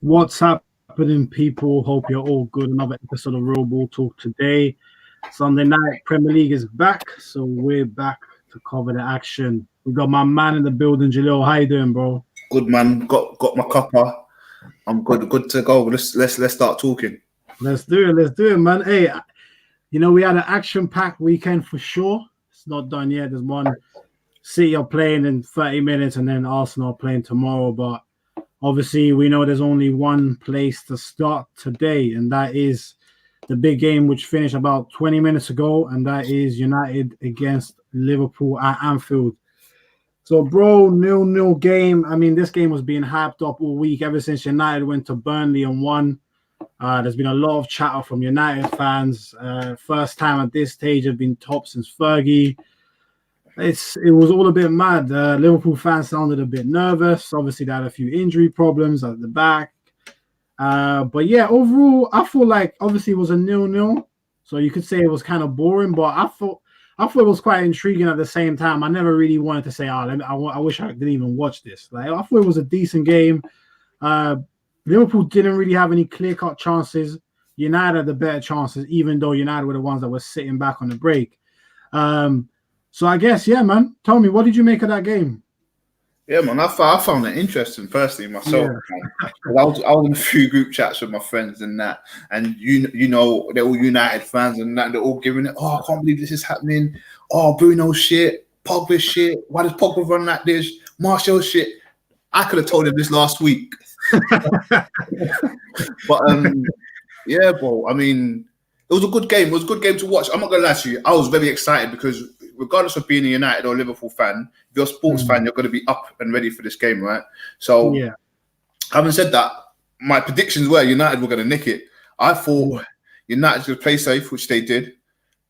What's happening, people? Hope you're all good. Another episode of Real Ball Talk today. Sunday night, Premier League is back, so we're back to cover the action. We got my man in the building, Jalil. How you doing, bro? Good man. Got my cuppa. I'm good. Good to go. Let's start talking. Let's do it, man. Hey, we had an action-packed weekend for sure. It's not done yet. There's one City are playing in 30 minutes, and then Arsenal are playing tomorrow, but obviously, we know there's only one place to start today, and that is the big game which finished about 20 minutes ago, and that is United against Liverpool at Anfield. So, bro, 0-0 game. I mean, this game was being hyped up all week ever since United went to Burnley and won. There's been a lot of chatter from United fans. First time at this stage have been top since Fergie. It was all a bit mad. Liverpool fans sounded a bit nervous. Obviously, they had a few injury problems at the back. But yeah, overall, I feel like obviously it was a 0-0. So you could say it was kind of boring, but I thought it was quite intriguing at the same time. I never really wanted to say, I wish I didn't even watch this. Like, I thought it was a decent game. Liverpool didn't really have any clear-cut chances. United had the better chances, even though United were the ones that were sitting back on the break. So I guess, yeah, man. Tell me, what did you make of that game? Yeah, man. I found it interesting, personally, myself. Yeah. I was in a few group chats with my friends and that, and you know, they're all United fans and that. They're all giving it. Oh, I can't believe this is happening. Oh, Bruno shit. Pogba shit. Why does Pogba run like this? Martial shit. I could have told him this last week. But yeah, bro. I mean, it was a good game. It was a good game to watch. I'm not gonna lie to you. I was very excited because, regardless of being a United or Liverpool fan, if you're a sports fan, you're going to be up and ready for this game, right? So, yeah. Having said that, my predictions were United were going to nick it. I thought United would play safe, which they did,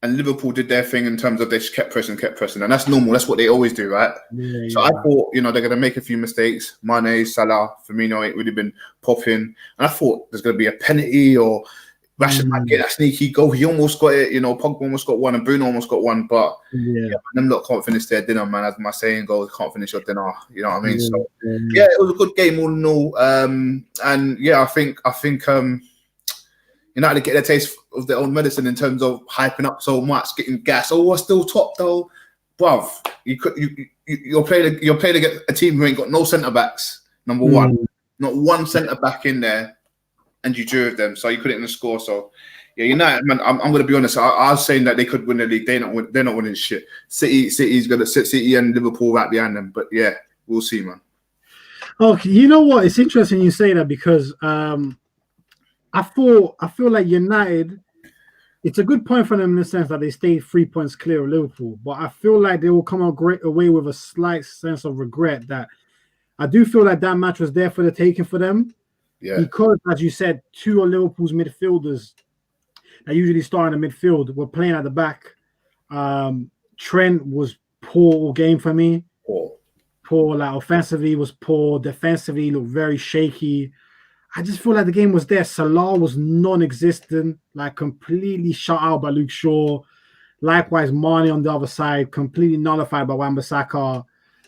and Liverpool did their thing in terms of they just kept pressing, and that's normal. That's what they always do, right? Yeah, so I thought, they're going to make a few mistakes. Mane, Salah, Firmino ain't really been popping, and I thought there's going to be a penalty or Rashford might get that sneaky goal. He almost got it, Pogba almost got one and Bruno almost got one, but them lot can't finish their dinner, man. As my saying goes, can't finish your dinner. You know what I mean? So it was a good game all in all. And yeah, I think United get their taste of their own medicine in terms of hyping up so much, getting gas. Oh, we're still top though, bruv. You're playing against a team who ain't got no centre backs. Number one, not one centre back in there. And you drew with them, so you couldn't even score. So, yeah, United, man. I'm going to be honest. I was saying that they could win the league. They're not winning shit. City's going to sit City and Liverpool right behind them. But yeah, we'll see, man. Okay, you know what? It's interesting you say that because I feel like United. It's a good point for them in the sense that they stayed 3 points clear of Liverpool, but I feel like they will come away with a slight sense of regret. That I do feel like that match was there for the taking for them. Yeah. Because, as you said, two of Liverpool's midfielders that usually start in the midfield were playing at the back. Trent was poor all game for me. Poor, like offensively was poor. Defensively looked very shaky. I just feel like the game was there. Salah was non-existent, like completely shut out by Luke Shaw. Likewise, Mane on the other side, completely nullified by Wan-Bissaka.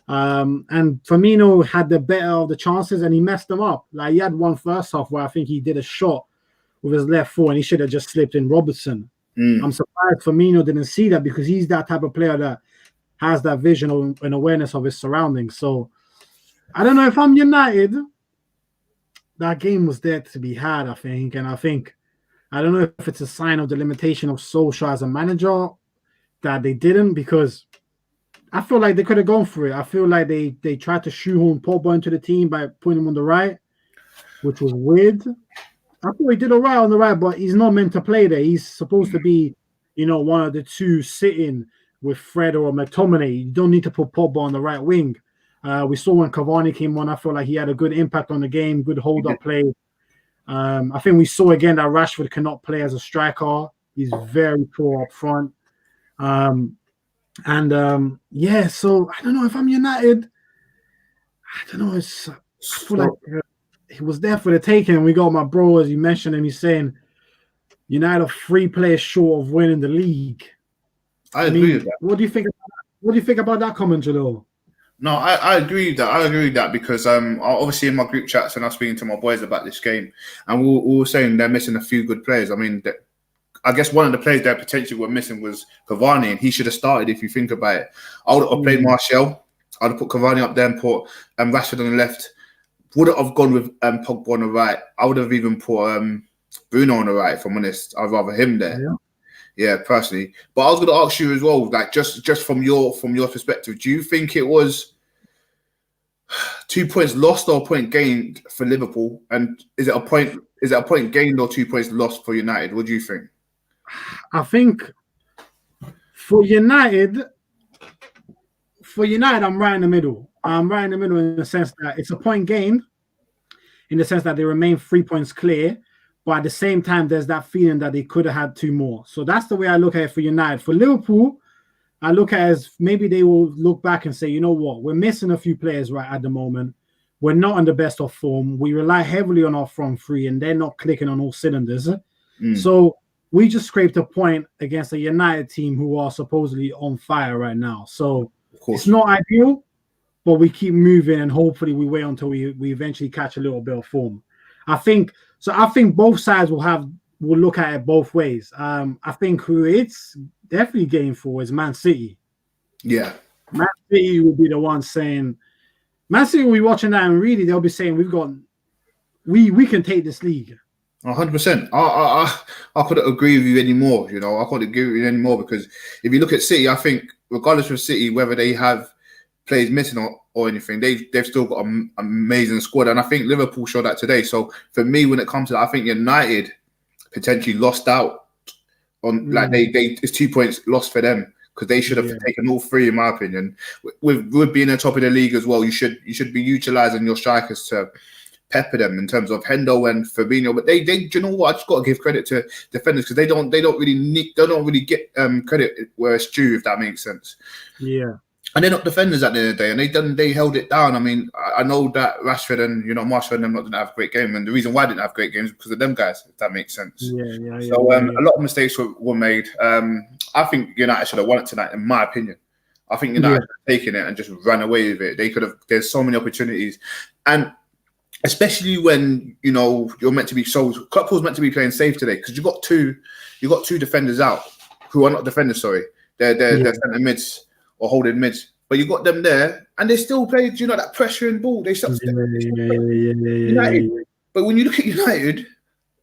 And Firmino had the better of the chances and he messed them up. Like, he had one first half where I think he did a shot with his left foot and he should have just slipped in Robertson. I'm surprised Firmino didn't see that because he's that type of player that has that vision and awareness of his surroundings. So I don't know, if I'm United, that game was there to be had, I think. And I don't know if it's a sign of the limitation of Solskjaer as a manager that they didn't, because I feel like they could have gone for it. I feel like they tried to shoehorn Pogba into the team by putting him on the right, which was weird. I thought he did all right on the right, but he's not meant to play there. He's supposed to be, one of the two sitting with Fred or McTominay. You don't need to put Pogba on the right wing. We saw when Cavani came on, I feel like he had a good impact on the game, good hold-up play. I think we saw again that Rashford cannot play as a striker. He's very poor up front. So I don't know if I'm United. I don't know. I feel like it was there for the taking. And we got my bro, as you mentioned, and he's saying United are 3 players short of winning the league. I agree with that. What do you think? What do you think about that comment, Jalil? No, I agree with that. I agree with that because obviously in my group chats and I was speaking to my boys about this game, and we were saying they're missing a few good players. I mean, I guess one of the players that potentially were missing was Cavani, and he should have started if you think about it. I would have played Martial. I'd have put Cavani up there and put Rashford on the left. Wouldn't have gone with Pogba on the right. I would have even put Bruno on the right. If I'm honest, I'd rather him there. Yeah, personally. But I was going to ask you as well, like just from your perspective, do you think it was 2 points lost or a point gained for Liverpool? And is it a point gained or 2 points lost for United? What do you think? I think for United, I'm right in the middle. I'm right in the middle in the sense that it's a point gained, in the sense that they remain 3 points clear. But at the same time, there's that feeling that they could have had 2 more. So that's the way I look at it for United. For Liverpool, I look at it as maybe they will look back and say, you know what, we're missing a few players right at the moment. We're not on the best of form. We rely heavily on our front three, and they're not clicking on all cylinders. So we just scraped a point against a United team who are supposedly on fire right now. So it's not ideal, but we keep moving, and hopefully we wait until we eventually catch a little bit of form. I think both sides will look at it both ways. I think who it's definitely game for is Man City. Yeah. Man City will be the one saying, Man City will be watching that, and really they'll be saying we can take this league. 100%. I couldn't agree with you anymore. You know, I couldn't agree with you anymore because if you look at City, I think regardless of City, whether they have players missing or anything, they've still got an amazing squad, and I think Liverpool showed that today. So for me, when it comes to that, I think United potentially lost out on it's 2 points lost for them because they should have taken all 3, in my opinion. With being at the top of the league as well, you should be utilising your strikers to pepper them in terms of Hendo and Fabinho. But they you know what? I just got to give credit to defenders because they don't really get credit where it's due, if that makes sense. Yeah. And they're not defenders at the end of the day, and they held it down. I mean, I know that Rashford and Martial and them not didn't have a great game, and the reason why I didn't have great games is because of them guys, if that makes sense. So a lot of mistakes were made. I think United should have won it tonight, in my opinion. I think United should have taken it and just ran away with it. They could have. There's so many opportunities, and especially when you're meant to be Klopp was meant to be playing safe today because you got two defenders out who are not defenders. Sorry, they're centre mids or holding mids, but you got them there, and they still played. That pressuring ball. They stopped. United. But when you look at United,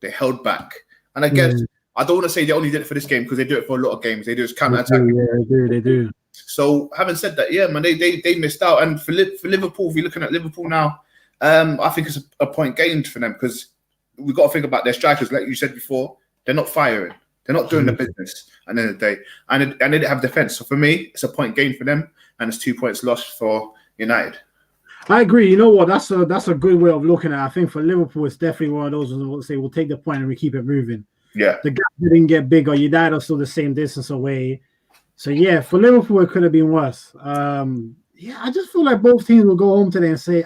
they held back, and I guess I don't want to say they only did it for this game because they do it for a lot of games. They do it counter attack. They do. So having said that, man, they missed out, and for Liverpool, if you're looking at Liverpool now. I think it's a point gained for them because we've got to think about their strikers. Like you said before, they're not firing. They're not doing the business at the end of the day. And they didn't have defence. So for me, it's a point gained for them and it's 2 points lost for United. I agree. You know what? That's a good way of looking at it. I think for Liverpool, it's definitely one of those who will say, we'll take the point and we keep it moving. Yeah. The gap didn't get bigger. United are still the same distance away. So, for Liverpool, it could have been worse. I just feel like both teams will go home today and say,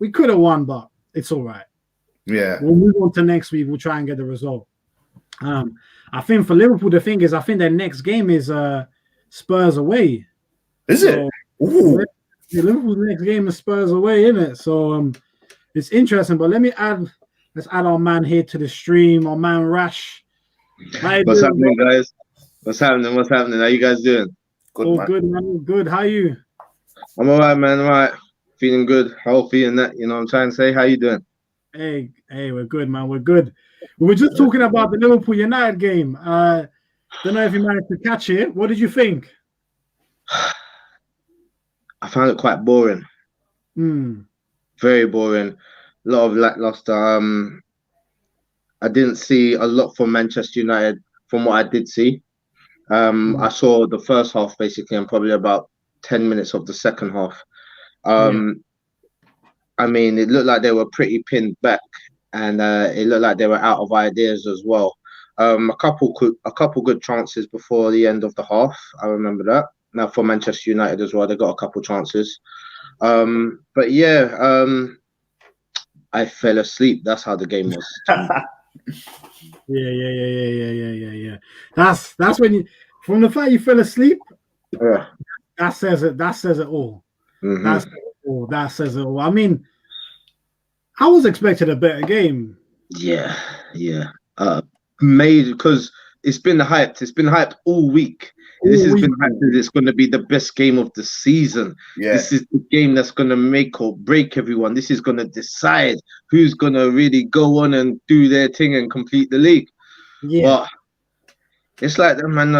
we could have won, but it's all right. Yeah. We'll move on to next week. We'll try and get the result. I think for Liverpool, the thing is, I think their next game is Spurs away. Is it? Ooh. Liverpool's next game is Spurs away, isn't it? So it's interesting. But let's add our man here to the stream, our man Rash. What's happening, guys? What's happening? How you guys doing? Good, man. Good, man. Good. How are you? I'm all right, man. All right. Feeling good, healthy, and that. You know what I'm trying to say? How you doing? Hey, we're good, man. We're good. We were just talking about the Liverpool United game. Don't know if you managed to catch it. What did you think? I found it quite boring. Very boring. A lot of lackluster. I didn't see a lot from Manchester United from what I did see. I saw the first half basically and probably about 10 minutes of the second half. I mean, it looked like they were pretty pinned back, and it looked like they were out of ideas as well. A couple good chances before the end of the half. I remember that. Now for Manchester United as well, they got a couple chances. But I fell asleep. That's how the game was. Yeah. That's when you, from the fact you fell asleep. Yeah. That says it all. That says it all. I mean, I was expecting a better game. Yeah. Made because it's been hyped. It's been hyped all week. This has been hyped that it's going to be the best game of the season. Yeah. This is the game that's going to make or break everyone. This is going to decide who's going to really go on and do their thing and complete the league. Yeah. But it's like that, man.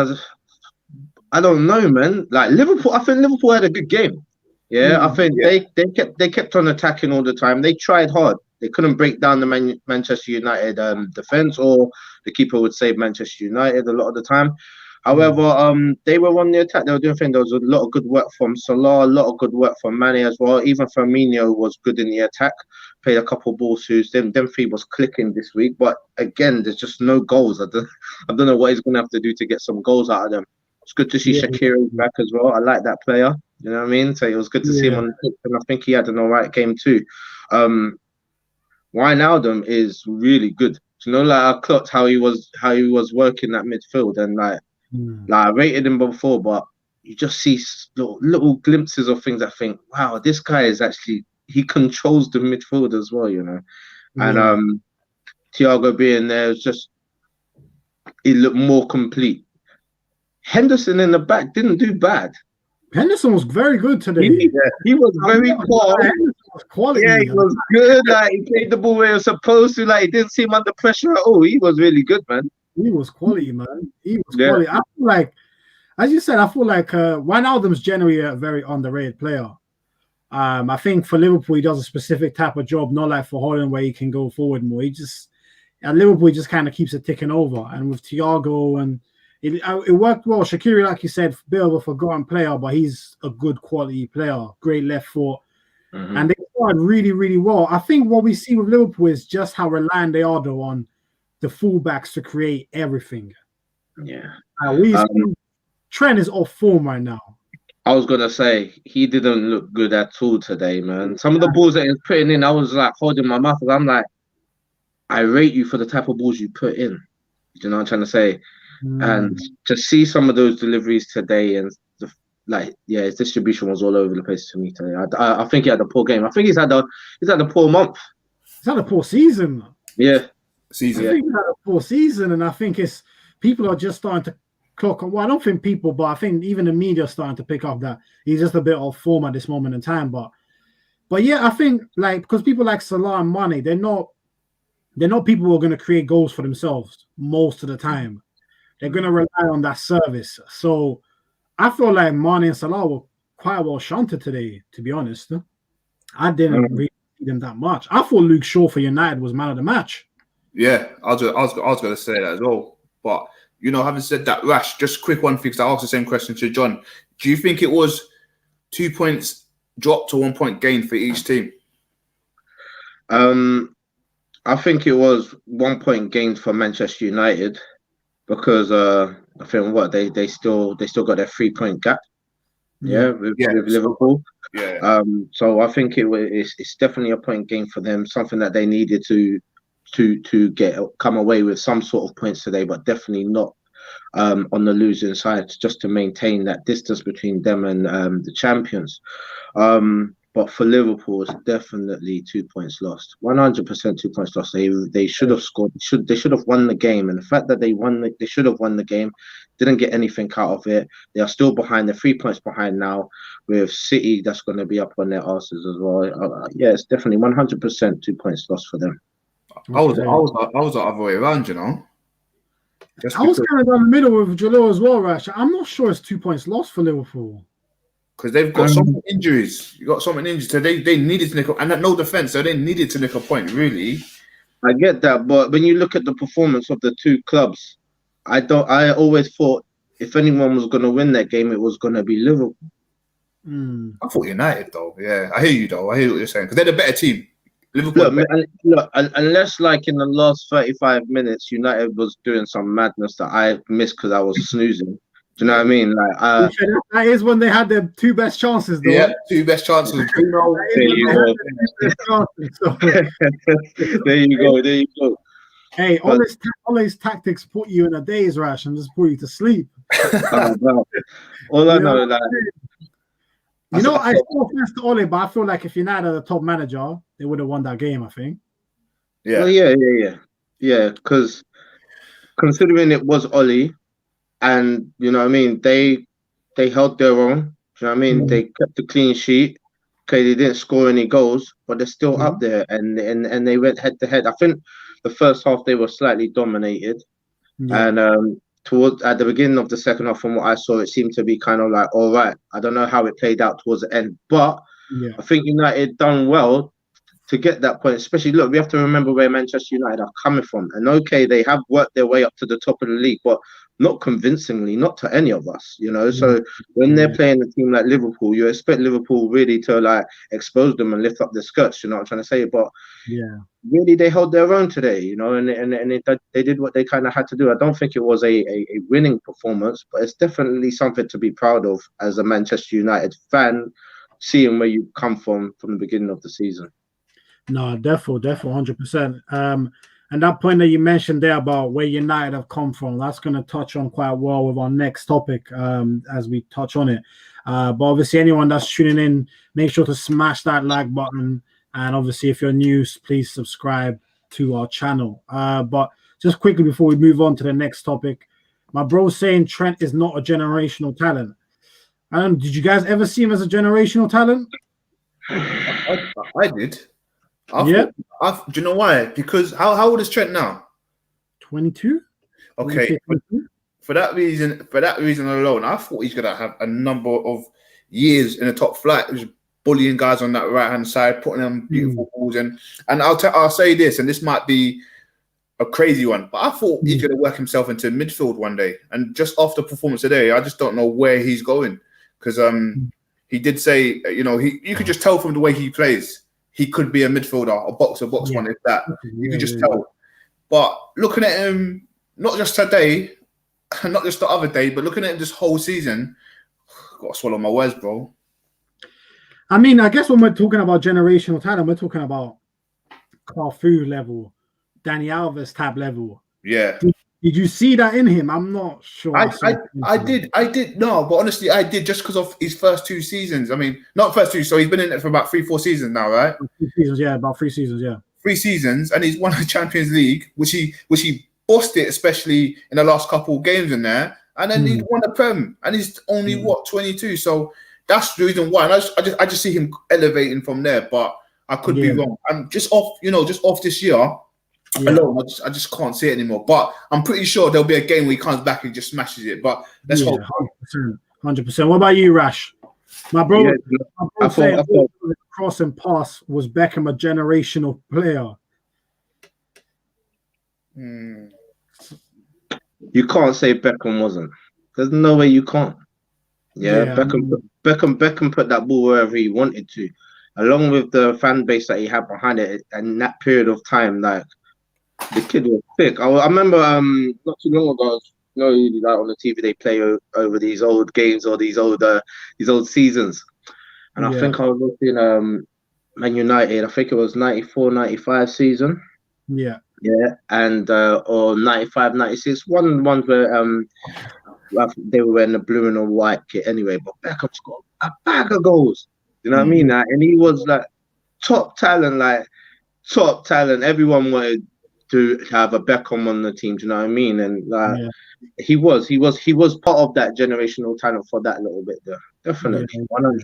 I don't know, man. Like Liverpool, I think Liverpool had a good game. Yeah, I think they kept on attacking all the time. They tried hard. They couldn't break down the Manchester United defense, or the keeper would save Manchester United a lot of the time. However, they were on the attack. They were doing things. There was a lot of good work from Salah, a lot of good work from Mane as well. Even Firmino was good in the attack. Played a couple of balls whose them three was clicking this week. But again, there's just no goals. I don't know what he's going to have to do to get some goals out of them. It's good to see Shaqiri back as well. I like that player. You know what I mean? So it was good to see him on the pitch, and I think he had an alright game too. Wijnaldum is really good. You know, like I clocked how he was working that midfield, and like I rated him before, but you just see little glimpses of things. I think, wow, this guy is actually, he controls the midfield as well, you know. And Thiago being there was just, he looked more complete. Henderson in the back didn't do bad. Henderson was very good today. He was very poor. Quality. Yeah, he was good. Like he played the ball where he was supposed to. Like he didn't seem under pressure at all. He was really good, man. He was quality, man. He was quality. I feel like, as you said, Wijnaldum's generally a very underrated player. I think for Liverpool, he does a specific type of job, not like for Holland where he can go forward more. At Liverpool, he just kind of keeps it ticking over. And with Thiago and it worked well. Shaqiri, like you said, a bit of a forgotten player, but he's a good quality player. Great left foot. And they started really, really well. I think what we see with Liverpool is just how reliant they are, though, on the fullbacks to create everything. Yeah. Trent is off form right now. I was going to say, he didn't look good at all today, man. Some of the balls that he was putting in, I was like holding my mouth. I'm like, I rate you for the type of balls you put in. You know what I'm trying to say? And to see some of those deliveries today, and his distribution was all over the place to me today. I think he had a poor game. I think he's had a poor month. He's had a poor season. Yeah, I think he's had a poor season, and I think people are just starting to clock on. Well, I don't think people, but I think even the media are starting to pick up that he's just a bit off form at this moment in time. But yeah, I think because people like Salah and Mane, they're not people who are going to create goals for themselves most of the time. They're going to rely on that service. So I feel like Mane and Salah were quite well shunted today, to be honest. I didn't really see them that much. I thought Luke Shaw for United was man of the match. Yeah, I was going to say that as well. But, you know, having said that, Rash, just quick one thing, because I asked the same question to John. Do you think it was 2 points dropped to 1 point gain for each team? I think it was 1 point gained for Manchester United. Because I think they still got their 3 point gap, with Liverpool. Yeah. So I think it's definitely a point gain for them. Something that they needed to come away with some sort of points today, but definitely not on the losing side, just to maintain that distance between them and the champions. But for Liverpool, it's definitely 2 points lost. 100% 2 points lost. They should have scored. They should have won the game. And the fact that they should have won the game, didn't get anything out of it. They are still behind. They're 3 points behind now, with City that's going to be up on their asses as well. It's definitely 100% 2 points lost for them. I was the other way around, you know. I was kind of down the middle with Jalil as well, Rash. I'm not sure it's 2 points lost for Liverpool. Because they've got so many injuries. You got so many injuries. So they needed to nick and no defense, so they needed to nick a point, really. I get that, but when you look at the performance of the two clubs, I always thought if anyone was going to win that game, it was going to be Liverpool. I thought United, though. Yeah, I hear you, though. I hear what you're saying. Because they're the better team. Liverpool. Look, unless like in the last 35 minutes, United was doing some madness that I missed because I was snoozing. Do you know what I mean? Like, that is when they had their two best chances, though. Yeah, two best chances. There you go. Hey, all these tactics put you in a daze, Rash, and just put you to sleep. All I know, like, You know, I still thanks to Ole, but I feel like if United are the top manager, they would have won that game, I think. Yeah. Well, yeah. Because considering it was Ole, and you know what I mean, they held their own. Do you know what I mean? They kept the clean sheet. Okay, they didn't score any goals, but they're still up there, and they went head to head. I think the first half they were slightly dominated, and towards at the beginning of the second half, from what I saw, it seemed to be kind of like all right. I don't know how it played out towards the end, but I think United done well to get that point. Especially, look, we have to remember where Manchester United are coming from, and okay, they have worked their way up to the top of the league, but not convincingly, not to any of us, you know. So when they're playing a team like Liverpool, you expect Liverpool really to like expose them and lift up their skirts. You know what I'm trying to say? But really, they held their own today, you know, and they did what they kind of had to do. I don't think it was a winning performance, but it's definitely something to be proud of as a Manchester United fan, seeing where you come from the beginning of the season. No, definitely, 100%. And that point that you mentioned there about where United have come from, that's going to touch on quite well with our next topic as we touch on it. But obviously, anyone that's tuning in, make sure to smash that like button. And obviously, if you're new, please subscribe to our channel. But just quickly before we move on to the next topic, my bro's saying Trent is not a generational talent. Did you guys ever see him as a generational talent? I did. Do you know why? Because how old is Trent now? 22. Okay. For that reason alone, I thought he's gonna have a number of years in the top flight, just bullying guys on that right hand side, putting them beautiful balls in. And I'll say this, and this might be a crazy one, but I thought he's gonna work himself into midfield one day. And just after performance today, I just don't know where he's going, because he did say, you know, you could just tell from the way he plays. He could be a midfielder, a box one, if that. You could just tell. But looking at him, not just today, not just the other day, but looking at him this whole season, got to swallow my words, bro. I mean, I guess when we're talking about generational talent, we're talking about Carfu level, Dani Alves type level. Yeah. Did you see that in him? I'm not sure. I did. No, but honestly, I did, just because of his first 2 seasons. I mean, not first 2, so he's been in it for about 3-4 seasons now, right? 3 seasons, yeah, about 3 seasons, yeah. 3 seasons, and he's won the Champions League, which he bossed it, especially in the last couple of games in there. And then he won the Prem, and he's only 22. So that's the reason why. And I just see him elevating from there, but I could be wrong. I'm just off this year. Alone, I just can't see it anymore. But I'm pretty sure there'll be a game where he comes back and just smashes it. But let's hope. 100%. What about you, Rash? My bro, saying the cross and pass was Beckham a generational player. You can't say Beckham wasn't. There's no way you can't. Beckham put that ball wherever he wanted to, along with the fan base that he had behind it. And that period of time, like, the kid was thick. I remember not too long ago, you know, like on the TV they play over these old games or these old seasons, and I think I was looking Man United. I think it was 94-95 season. And or 95-96. Ones where they were wearing the blue and the white kit anyway. But Beckham scored a bag of goals. You know what I mean? And he was like top talent. Everyone wanted to have a Beckham on the team, do you know what I mean? And he was part of that generational talent for that little bit there. Definitely. 100.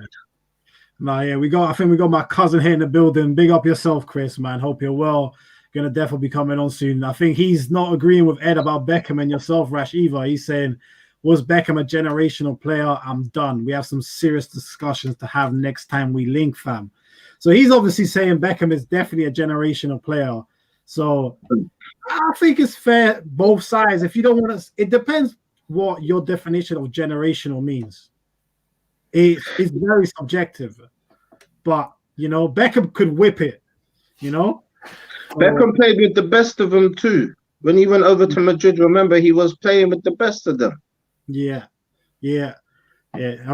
I think we got my cousin here in the building. Big up yourself, Chris, man. Hope you're well. Gonna definitely be coming on soon. I think he's not agreeing with Ed about Beckham and yourself, Rash, either. He's saying, was Beckham a generational player? I'm done. We have some serious discussions to have next time we link, fam. So he's obviously saying Beckham is definitely a generational player. So I think it's fair, both sides. If you don't want to, it depends what your definition of generational means. It's very subjective. But, you know, Beckham could whip it, you know? Beckham played with the best of them too. When he went over to Madrid, remember, he was playing with the best of them. Yeah. I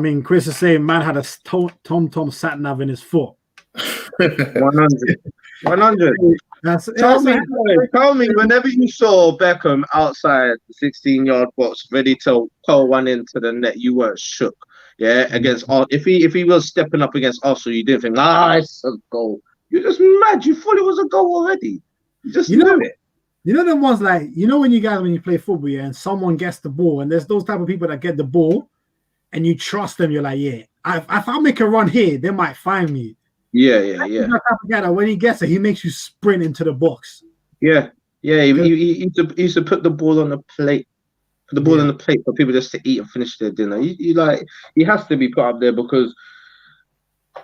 mean, Chris is saying man had a tom sat nav in his foot. 100. Tell me, whenever you saw Beckham outside the 16-yard box, ready to pull one into the net, you weren't shook. Yeah, against if he was stepping up against Arsenal, you didn't think, it's a goal. You're just mad. You thought it was a goal already. You just knew it. You know the ones like, you know when you play football, yeah, and someone gets the ball, and there's those type of people that get the ball, and you trust them. You're like, yeah, if I make a run here, they might find me. Yeah. That type of guy that when he gets it, he makes you sprint into the box. Yeah. He used to put the ball on the plate. Put the ball on the plate for people just to eat and finish their dinner. He has to be put up there because,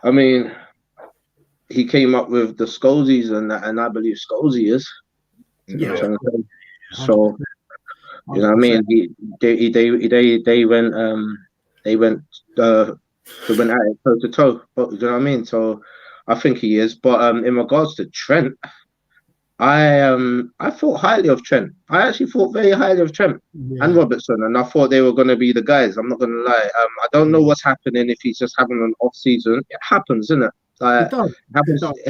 I mean, he came up with the Scholesies and I believe Scholesy is. Yeah. So, you know what I mean? They went at it toe to toe. You know what I mean? So I think he is. But in regards to Trent, I thought highly of Trent. I actually thought very highly of Trent and Robertson, and I thought they were going to be the guys. I'm not going to lie. I don't know what's happening if he's just having an off season. It happens, isn't it? It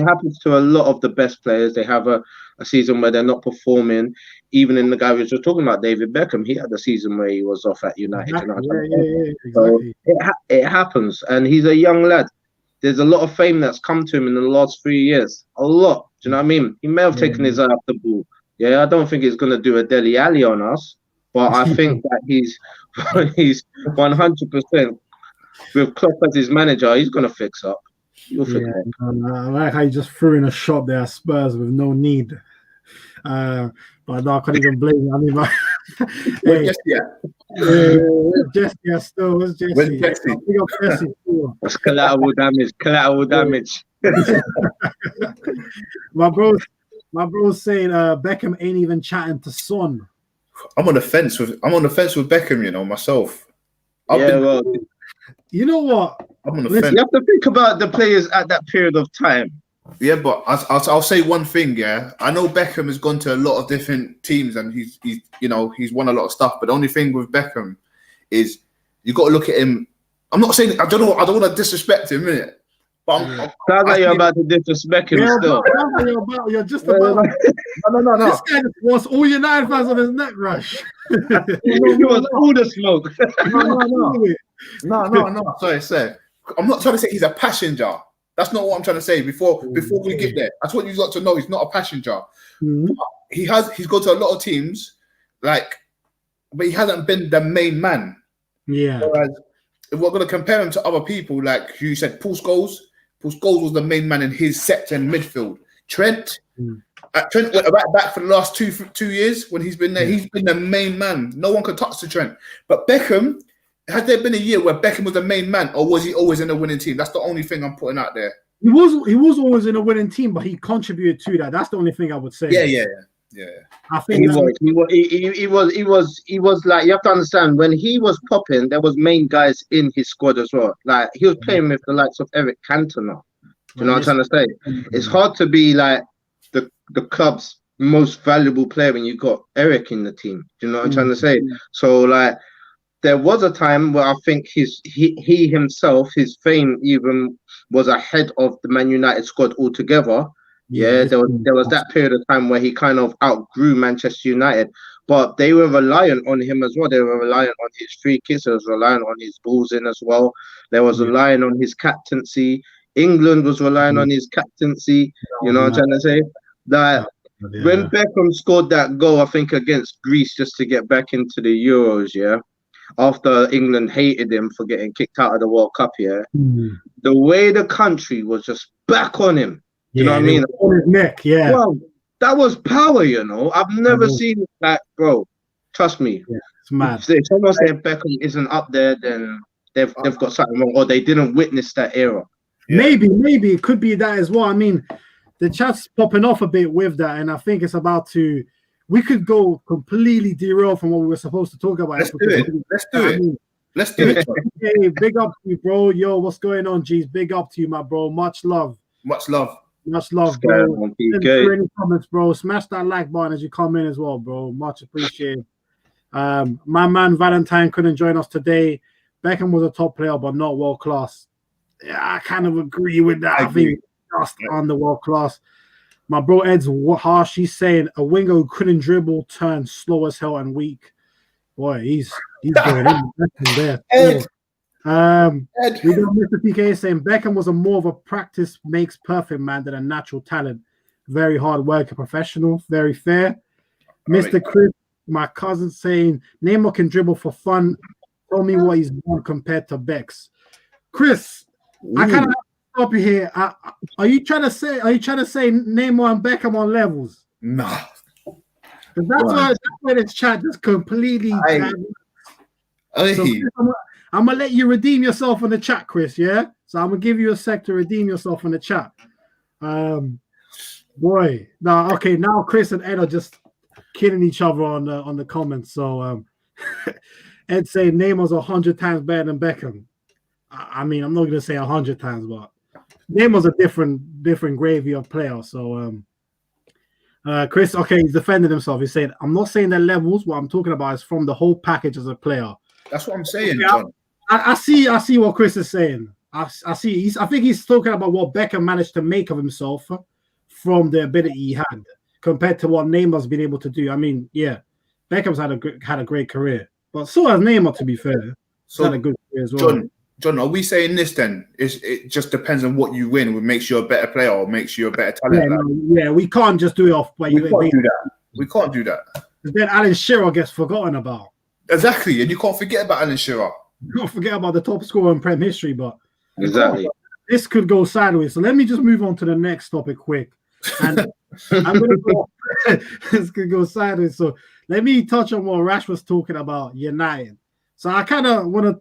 happens to a lot of the best players. They have a season where they're not performing. Even in the guy we were just talking about, David Beckham, he had a season where he was off at United. Exactly. So it happens, and he's a young lad. There's a lot of fame that's come to him in the last 3 years. A lot. Do you know what I mean? He may have taken his eye off the ball. Yeah, I don't think he's going to do a Dele Alli on us, but I think that he's 100% with Klopp as his manager. He's going to fix up. You'll fix up. I like how you just threw in a shot there at Spurs with no need. But no, I can't even blame you. I mean, Jesse still. Where's Jesse? Where's Jesse? That's collateral damage. My bro's saying Beckham ain't even chatting to Son. I'm on the fence with Beckham, you know, myself. You know what? I'm on the fence. You have to think about the players at that period of time. Yeah, but I'll say one thing. Yeah, I know Beckham has gone to a lot of different teams and he's won a lot of stuff. But the only thing with Beckham is you got to look at him. I'm not saying I don't want to disrespect him, innit? But sounds like you're about to disrespect him still. You're just about. No. This guy just wants all United fans on his neck rush. He wants all the smoke. No. Sorry. I'm not trying to say he's a passenger. That's not what I'm trying to say. Before we get there, that's what you've got to know. He's not a passenger. Mm-hmm. He's gone to a lot of teams, but he hasn't been the main man. Yeah. Whereas if we're going to compare him to other people, like you said, Paul Scholes was the main man in his sector in midfield. Trent went right back for the last two years when he's been there. He's been the main man. No one can touch the Trent. But Beckham, has there been a year where Beckham was the main man, or was he always in a winning team? That's the only thing I'm putting out there. He was always in a winning team, but he contributed to that. That's the only thing I would say. Yeah. I think he was like, you have to understand, when he was popping, there was main guys in his squad as well. Like he was playing with the likes of Eric Cantona. Do you know what I'm trying to say? It's hard to be like the club's most valuable player when you got Eric in the team. Do you know what I'm trying to say? So like, there was a time where I think he himself, his fame even was ahead of the Man United squad altogether. Yeah, there was that period of time where he kind of outgrew Manchester United, but they were reliant on him as well. They were reliant on his free kicks. They was reliant on his balls in as well. They was relying on his captaincy. England was relying on his captaincy. You know what I'm trying to say? That when Beckham scored that goal, I think against Greece, just to get back into the Euros, after England hated him for getting kicked out of the World Cup, the way the country was just back on him. You know what I mean? On his neck, Well, that was power, you know. I've never seen that, bro. Trust me. Yeah, it's mad. If someone saying Beckham isn't up there, then they've got something wrong, or they didn't witness that era. Yeah. Maybe it could be that as well. I mean, the chat's popping off a bit with that, and I think it's about to. We could go completely derail from what we were supposed to talk about. Let's do it. Hey, big up to you, bro. Yo, what's going on, G's? Big up to you, my bro. Much love, bro. Any comments, bro? Smash that like button as you come in as well, bro. Much appreciated. My man Valentine couldn't join us today. Beckham was a top player, but not world class. Yeah, I kind of agree with that. I think just on the world class. My bro Ed's harsh. He's saying a winger who couldn't dribble, turned slow as hell and weak. Boy, he's going in there. We got Mr. PK saying Beckham was more of a practice makes perfect man than a natural talent. Very hard worker, professional, very fair. Mr. Chris, my cousin, saying Neymar can dribble for fun. Tell me what he's done compared to Bex. Chris, I kind of have to stop you here. Are you trying to say Neymar and Beckham on levels? Nah. That's where this chat just completely. So I'm gonna let you redeem yourself in the chat, Chris. Yeah, so I'm gonna give you a sec to redeem yourself in the chat. Boy, now Chris and Ed are just killing each other on the comments. So Ed saying Neymar's 100 times better than Beckham. I mean, I'm not gonna say 100 times, but Neymar's a different gravy of player. So Chris, he's defending himself. He's saying, I'm not saying the levels. What I'm talking about is from the whole package as a player. That's what I'm saying, John. I see what Chris is saying. I see. I think he's talking about what Beckham managed to make of himself from the ability he had compared to what Neymar's been able to do. I mean, yeah, Beckham's had a great career, but so has Neymar. To be fair, so had a good career as well. John, are we saying this then? It just depends on what you win. What makes you a better player or makes you a better talent? Yeah, we can't just do it off. We can't do that. We can't do that. Then Alan Shearer gets forgotten about. Exactly, and you can't forget about Alan Shearer. You can't forget about the top scorer in Prem history, but exactly, this could go sideways. So let me just move on to the next topic quick. And I'm gonna go. This could go sideways. So let me touch on what Rash was talking about United. So I kind of want to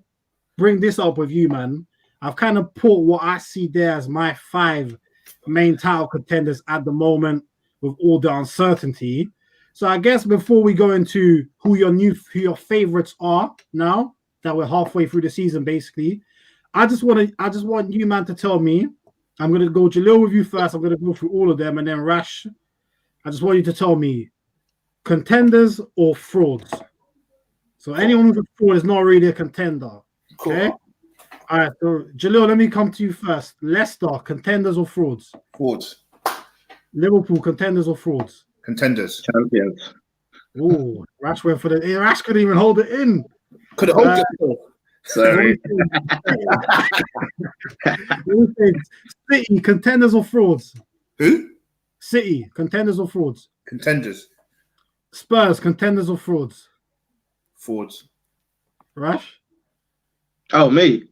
bring this up with you, man. I've kind of put what I see there as my 5 main title contenders at the moment with all the uncertainty. So I guess before we go into who your favorites are now that we're halfway through the season, basically, I just want you, man, to tell me. I'm gonna go Jalil with you first. I'm gonna go through all of them, and then Rash. I just want you to tell me contenders or frauds. So anyone who's a fraud is not really a contender. Okay. Cool. All right. So Jalil, let me come to you first. Leicester, contenders or frauds? Frauds. Liverpool, contenders or frauds? Contenders. Champions. Oh, Rash went for the. Rash couldn't even hold it in. Could have hold it. Sorry. City, contenders or frauds? Who? City, contenders or frauds? Contenders. Spurs, contenders or frauds? Frauds. Rash? Oh, me.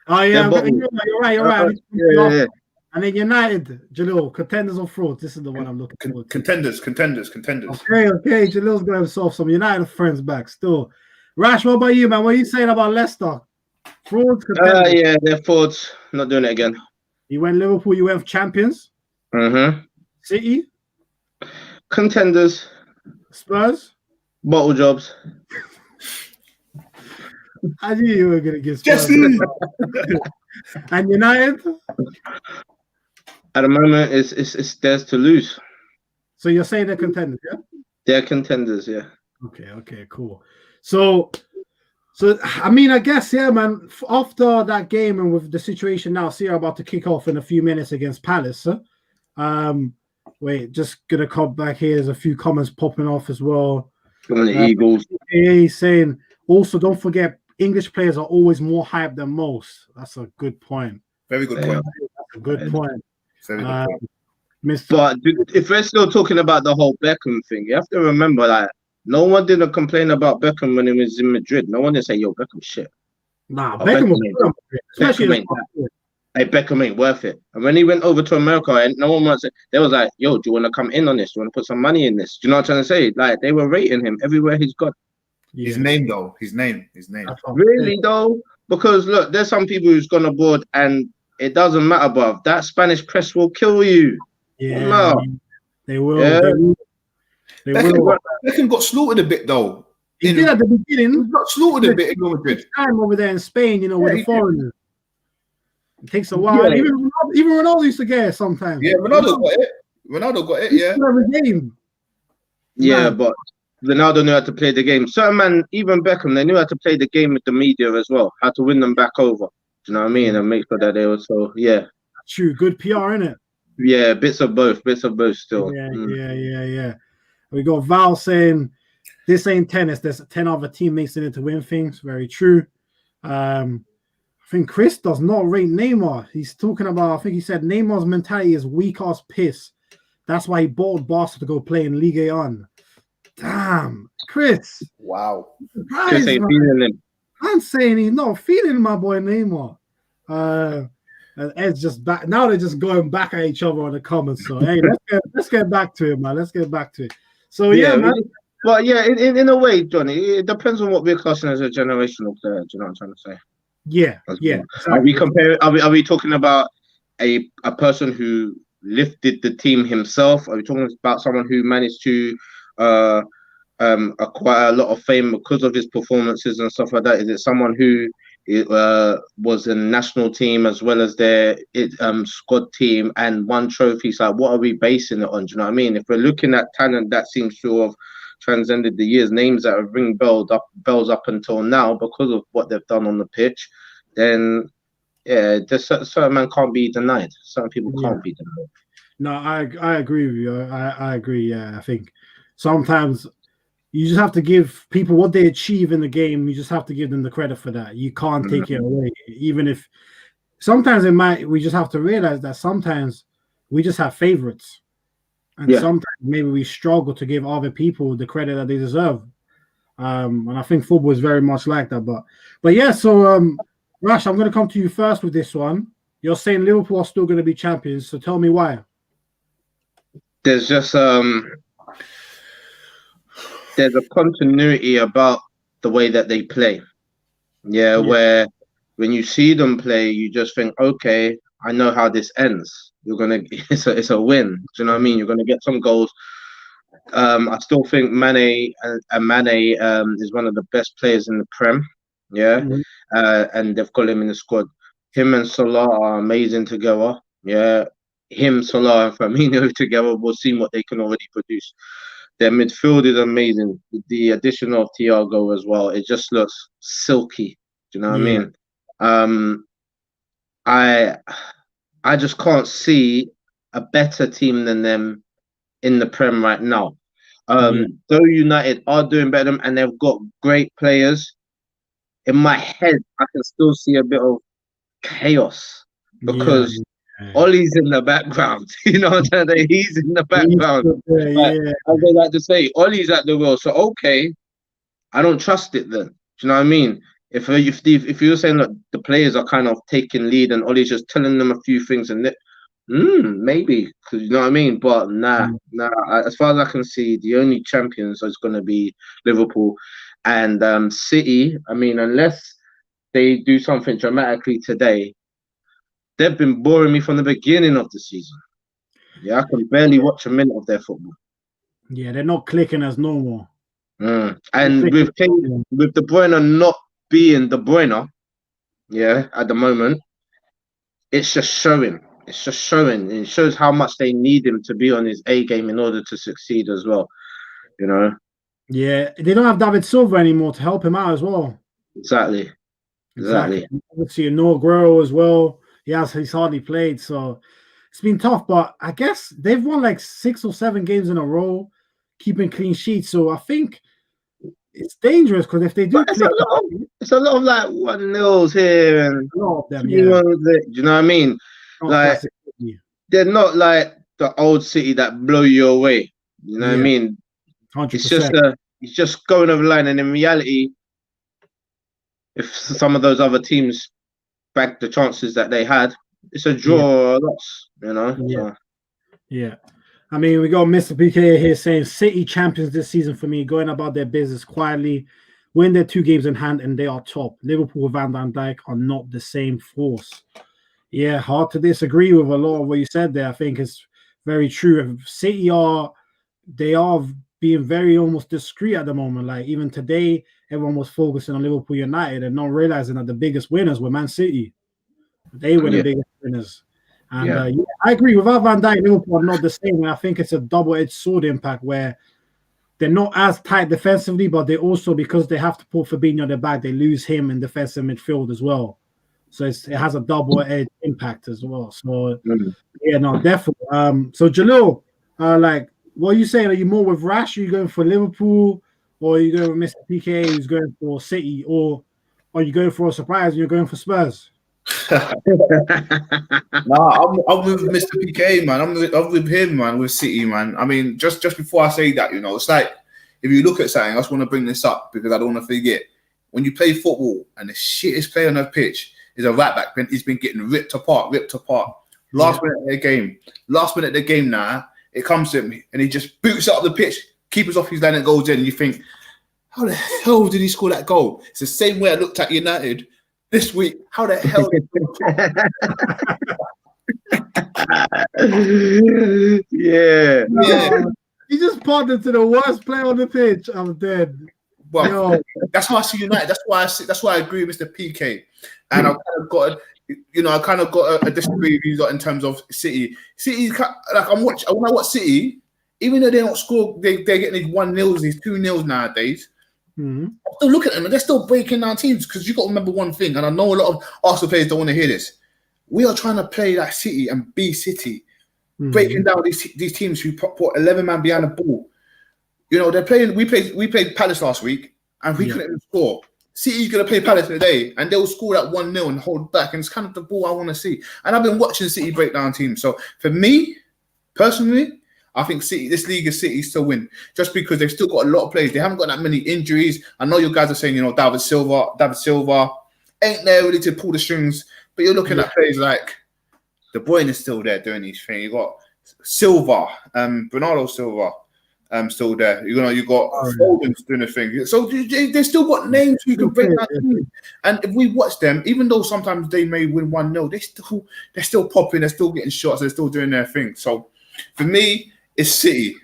Oh, yeah. You're right. Yeah. And then United, Jalil, contenders or frauds? This is the one I'm looking for. Contenders. Okay. Jalil's got himself some United friends back still. Rash, what about you, man? What are you saying about Leicester? Frauds, contenders? Yeah, they're frauds. Not doing it again. You went Liverpool, you went champions? Mm-hmm. City? Contenders. Spurs? Bottle jobs. I knew you were going to give Spurs. And United? At the moment, it's theirs to lose. So you're saying they're contenders, yeah? They're contenders, yeah. Okay, cool. So I mean, I guess, yeah, man, after that game and with the situation now, see, about to kick off in a few minutes against Palace. Wait, just going to come back here. There's a few comments popping off as well. From the Eagles. He's saying, also, don't forget, English players are always more hyped than most. That's a good point. Very good point. That's a good point. Very good point. But if we're still talking about the whole Beckham thing, you have to remember that no one didn't complain about Beckham when he was in Madrid. No one didn't say, yo, Beckham shit. Nah, Beckham was good. Especially Beckham ain't worth it. And when he went over to America, and no one was, they was like, yo, do you want to come in on this? Do you want to put some money in this? Do you know what I'm trying to say? Like, they were rating him everywhere he's gone. Yeah. His name, though. His name. Really, though? Because, look, there's some people who's gone abroad and it doesn't matter, bruv. That Spanish press will kill you. Yeah, no. They will. Yeah. Beckham got slaughtered a bit, though. He did at the beginning. He got slaughtered a bit in Madrid. Time over there in Spain, with the foreigners. It takes a while. Yeah. Even Ronaldo used to get it sometimes. Yeah, Ronaldo got it, yeah. Every game. Yeah, but Ronaldo knew how to play the game. Certain man, even Beckham, they knew how to play the game with the media as well. How to win them back over. Do you know what I mean? And make sure that they were so, yeah. True. Good PR, innit? Yeah, bits of both still. Yeah. We got Val saying, this ain't tennis. There's 10 other teammates in it to win things. Very true. I think Chris does not rate Neymar. He's talking about, I think he said Neymar's mentality is weak ass piss. That's why he bought Barca to go play in Ligue 1. Damn, Chris. Wow. Chris ain't feeling him. I'm saying he's not feeling my boy Neymar. And Ed's just back. Now they're just going back at each other on the comments. So hey, let's get back to it, man. Let's get back to it. So yeah, man. But yeah, in a way, Johnny, it depends on what we're classing as a generational player. Do you know what I'm trying to say? Yeah, well. yeah. Exactly. Are we comparing? Are we talking about a person who lifted the team himself? Are we talking about someone who managed to acquire a lot of fame because of his performances and stuff like that? Is it someone who was in the national team as well as their squad team and won trophies? Like, what are we basing it on? Do you know what I mean? If we're looking at talent that seems to have transcended the years, names that have ring bells up until now because of what they've done on the pitch, then yeah, certain man can't be denied. Certain people can't be denied. No, I agree with you. I agree. Yeah, I think sometimes you just have to give people what they achieve in the game. You just have to give them the credit for that. You can't take it away, even if sometimes we just have to realize that sometimes we just have favorites, and sometimes maybe we struggle to give other people the credit that they deserve. And I think football is very much like that. But yeah. So Rash, I'm going to come to you first with this one. You're saying Liverpool are still going to be champions. So tell me why. There's just there's a continuity about the way that they play. Yeah, where when you see them play, you just think, okay, I know how this ends. It's a win. Do you know what I mean? You're gonna get some goals. I still think Mane is one of the best players in the Prem. Yeah, and they've got him in the squad. Him and Salah are amazing together. Yeah, him, Salah, and Firmino together. We'll see what they can already produce. Their midfield is amazing. With the addition of Thiago as well, it just looks silky. Do you know what I mean? I just can't see a better team than them in the Prem right now. Though United are doing better and they've got great players, in my head, I can still see a bit of chaos because Ollie's in the background. You know what I'm saying? He's in the background. As they like to say, Ollie's at the wheel. So, okay, I don't trust it then. Do you know what I mean? If you're saying that the players are kind of taking lead and Ollie's just telling them a few things and maybe, because you know what I mean? But nah. As far as I can see, the only champions is going to be Liverpool and City. I mean, unless they do something dramatically today, they've been boring me from the beginning of the season. Yeah, I can barely watch a minute of their football. Yeah, they're not clicking as normal. And with De Bruyne not being De Bruyne, at the moment, it's just showing. It's just showing. It shows how much they need him to be on his A game in order to succeed as well. You know? Yeah, they don't have David Silva anymore to help him out as well. Exactly. Obviously, no Aguero as well. Yes, he's hardly played, so it's been tough. But I guess they've won like 6 or 7 games in a row, keeping clean sheets. So I think it's dangerous because if they do, it's a lot of like 1-0s here and a lot of them. Do you know what I mean? Like they're not like the old City that blow you away. You know what I mean? 100%. It's just going over the line, and in reality, if some of those other teams back the chances that they had, it's a draw or a loss, you know? Yeah. I mean, we got Mr. PK here saying City champions this season for me, going about their business quietly, win their 2 games in hand, and they are top. Liverpool with Van Dijk are not the same force. Yeah, hard to disagree with a lot of what you said there. I think it's very true. City are being very almost discreet at the moment. Like even today, everyone was focusing on Liverpool United and not realizing that the biggest winners were Man City. They were the biggest winners. And I agree. Without Van Dijk, Liverpool are not the same. And I think it's a double-edged sword impact where they're not as tight defensively, but they also, because they have to put Fabinho on their back, they lose him in defensive midfield as well. So it has a double-edged impact as well. So definitely. So Jalil, what are you saying? Are you more with Rash? Are you going for Liverpool, or are you going with Mr. PK who's going for City, or are you going for a surprise and you're going for Spurs? I'm with Mr. PK, man. I'm with him, man. With City, man. I mean, just before I say that, it's like if you look at something, I just want to bring this up because I don't want to forget. When you play football and the shittest player on the pitch is a right back, he's been getting ripped apart. Last minute of the game now, it comes to him and he just boots up the pitch, keepers off his line and goes in. And you think, how the hell did he score that goal? It's the same way I looked at United this week. How the hell? Yeah. He just partnered to the worst player on the pitch. I'm dead. Well, that's how I see United. That's why I agree with Mr. PK. And I've kind of got a disagree with you in terms of City. City, like when I watch City, even though they don't score, they're getting these 1-0s, these 2-0s nowadays. Mm-hmm. I still look at them and they're still breaking down teams because you've got to remember one thing, and I know a lot of Arsenal players don't want to hear this. We are trying to play like City and be City, breaking down these teams who put 11 man behind the ball. They're playing. We played Palace last week and we couldn't even score. City's gonna play Palace today and they'll score that 1-0 and hold back, and it's kind of the ball I want to see. And I've been watching City break down teams. So for me, personally, I think this league is City's to win, just because they've still got a lot of players. They haven't got that many injuries. I know you guys are saying, David Silva ain't there really to pull the strings, but you're looking at players like De Bruyne is still there doing these things. You got Silva, Bernardo Silva, still there. You got Foden's doing the thing. So they still got names who can break that team. And if we watch them, even though sometimes they may win 1-0, they're still popping, they're still getting shots, they're still doing their thing. So for me, it's City.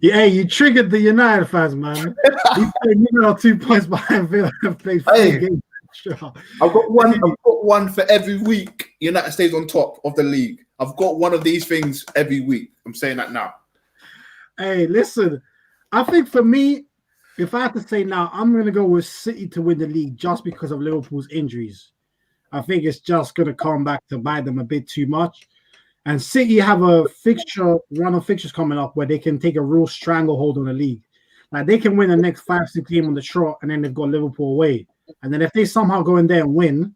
Yeah, you triggered the United fans, man. You played 2 points behind Villa and played 4 games. Sure. I've got one for every week. United stays on top of the league. I've got one of these things every week. I'm saying that now. Hey, listen. I think for me, if I had to say now, I'm going to go with City to win the league just because of Liverpool's injuries. I think it's just going to come back to bite them a bit too much. And City have a run of fixtures coming up where they can take a real stranglehold on the league. Like they can win the next 5-6 games on the trot, and then they've got Liverpool away. And then if they somehow go in there and win,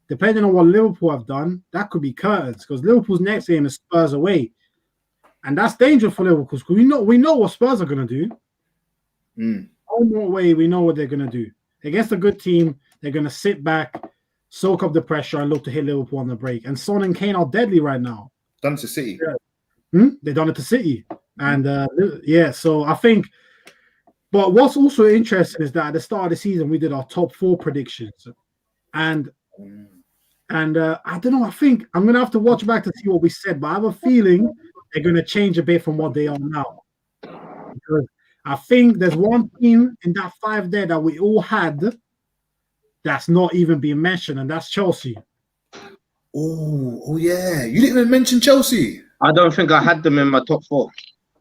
depending on what Liverpool have done, that could be curtains, because Liverpool's next game is Spurs away. And that's dangerous for Liverpool, because we know what Spurs are going to do. Oh, no way, we know what they're going to do. Against a good team, they're going to sit back, soak up the pressure, and look to hit Liverpool on the break. And Son and Kane are deadly right now. Done to City. They done it to City. And so I think, but what's also interesting is that at the start of the season, we did our top 4 predictions. And I don't know, I think I'm going to have to watch back to see what we said, but I have a feeling they're going to change a bit from what they are now. Because I think there's one team in that 5 there that we all had that's not even being mentioned, and that's Chelsea. Oh yeah. You didn't even mention Chelsea. I don't think I had them in my top 4.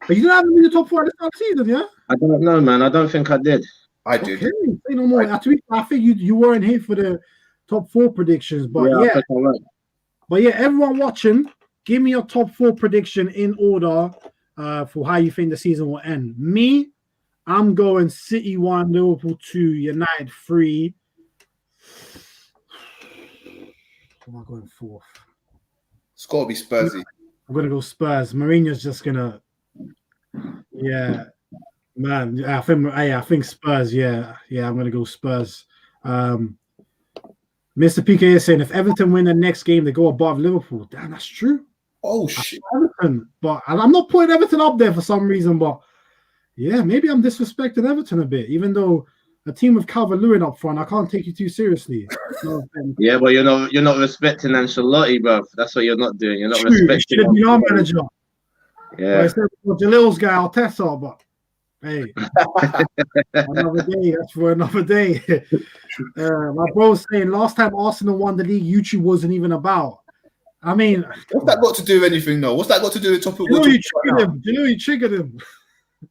But you didn't have them in the top 4 at the start of the season, yeah? I don't know, man. I don't think I did. I did. Okay, say no more. I think you weren't here for the top 4 predictions, but everyone watching, give me your top 4 prediction in order for how you think the season will end. Me, I'm going City 1, Liverpool 2, United 3. Am I going 4th? It's got to be Spursy. I'm going to go Spurs. Mourinho's just going to... Yeah. Man, I think Spurs, I'm going to go Spurs. Mr. PK is saying if Everton win the next game, they go above Liverpool. Damn, that's true. Oh, shit. Everton, but I'm not putting Everton up there for some reason, but yeah, maybe I'm disrespecting Everton a bit, even though a team with Calvert-Lewin up front, I can't take you too seriously. Yeah, but you're not respecting Ancelotti, bro. That's what you're not doing. You're not True, respecting. Should have been our manager. Yeah. Instead of Jalil's guy, Arteta, but hey, another day. That's for another day. My bro's saying last time Arsenal won the league, YouTube wasn't even about. I mean, what's that got to do with anything, though? What's that got to do with topic? You triggered him.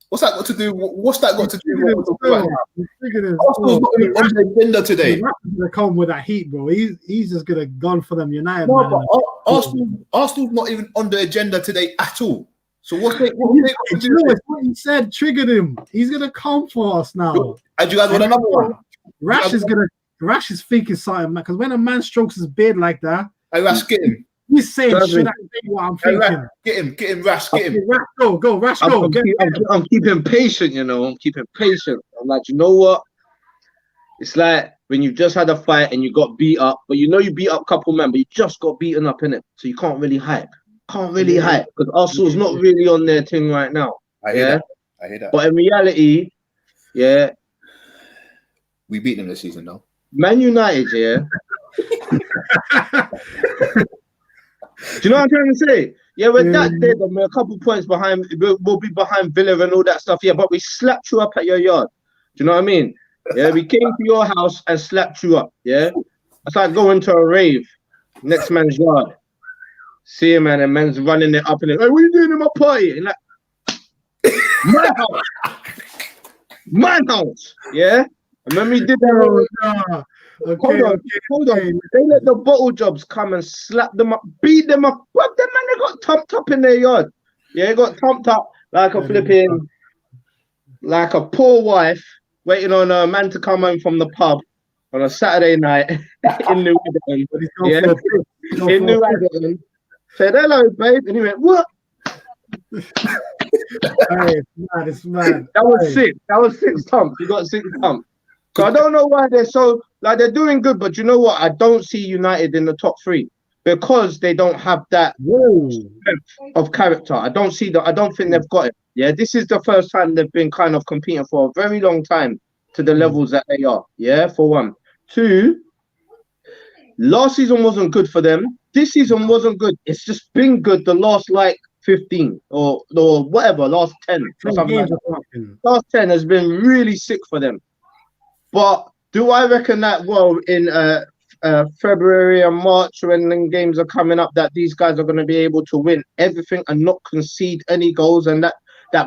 What's that got to do? What's that got to do with what we're talking about? Arsenal's not even on the agenda today. He's gonna come with that heat, bro. He's just gonna gun for them United. No, man. but Arsenal's not even on the agenda today at all. So what's they got to do? No, it's what he said triggered him. He's gonna come for us now. And you guys want another one? Rash is gonna Rash is thinking something, man. Because when a man strokes his beard like that, Hey, Rash, get him. he's saying, should I say what I'm Hey, thinking? Get him, Rash, get him. Rash, go, Rash, go. I'm keeping patient, you know. I'm keeping patient. I'm like, you know what? It's like when you just had a fight and you got beat up, but you know you beat up a couple men, but you just got beaten up, innit? So you can't really hype. Because Arsenal's not really on their thing right now. I hear that. But in reality, yeah. We beat them this season, though. Man United, yeah. Do you know what I'm trying to say? Yeah, we're that dead and we're a couple points behind. We'll be behind Villa and all that stuff, yeah, but we slapped you up at your yard. Do you know what I mean? Yeah, we came to your house and slapped you up, yeah? It's like going to a rave, next man's yard. See him, man, and man's running it up and like, hey, what are you doing in my party? And like, my house, yeah? And when we did that, hold on. They let the bottle jobs come and slap them up, beat them up. What the man, they got thumped up in their yard. Yeah, they got thumped up like a flipping, like a poor wife waiting on a man to come home from the pub on a Saturday night in New Adderton. Yeah, in New Adderton. Said, hello, babe. And he went, what? Hey, it's mad. That was sick. That was 6 thumps. You got 6 thumps. So I don't know why they're so, like, they're doing good, but you know what? I don't see United in the top 3 because they don't have that strength of character. I don't see that. I don't think they've got it. Yeah, this is the first time they've been kind of competing for a very long time to the levels that they are. Yeah, for 1. 2, last season wasn't good for them. This season wasn't good. It's just been good the last, like, 15 or whatever, last 10 or something like that. Last 10 has been really sick for them. But do I reckon that, well, in February and March, when the games are coming up, that these guys are going to be able to win everything and not concede any goals, and that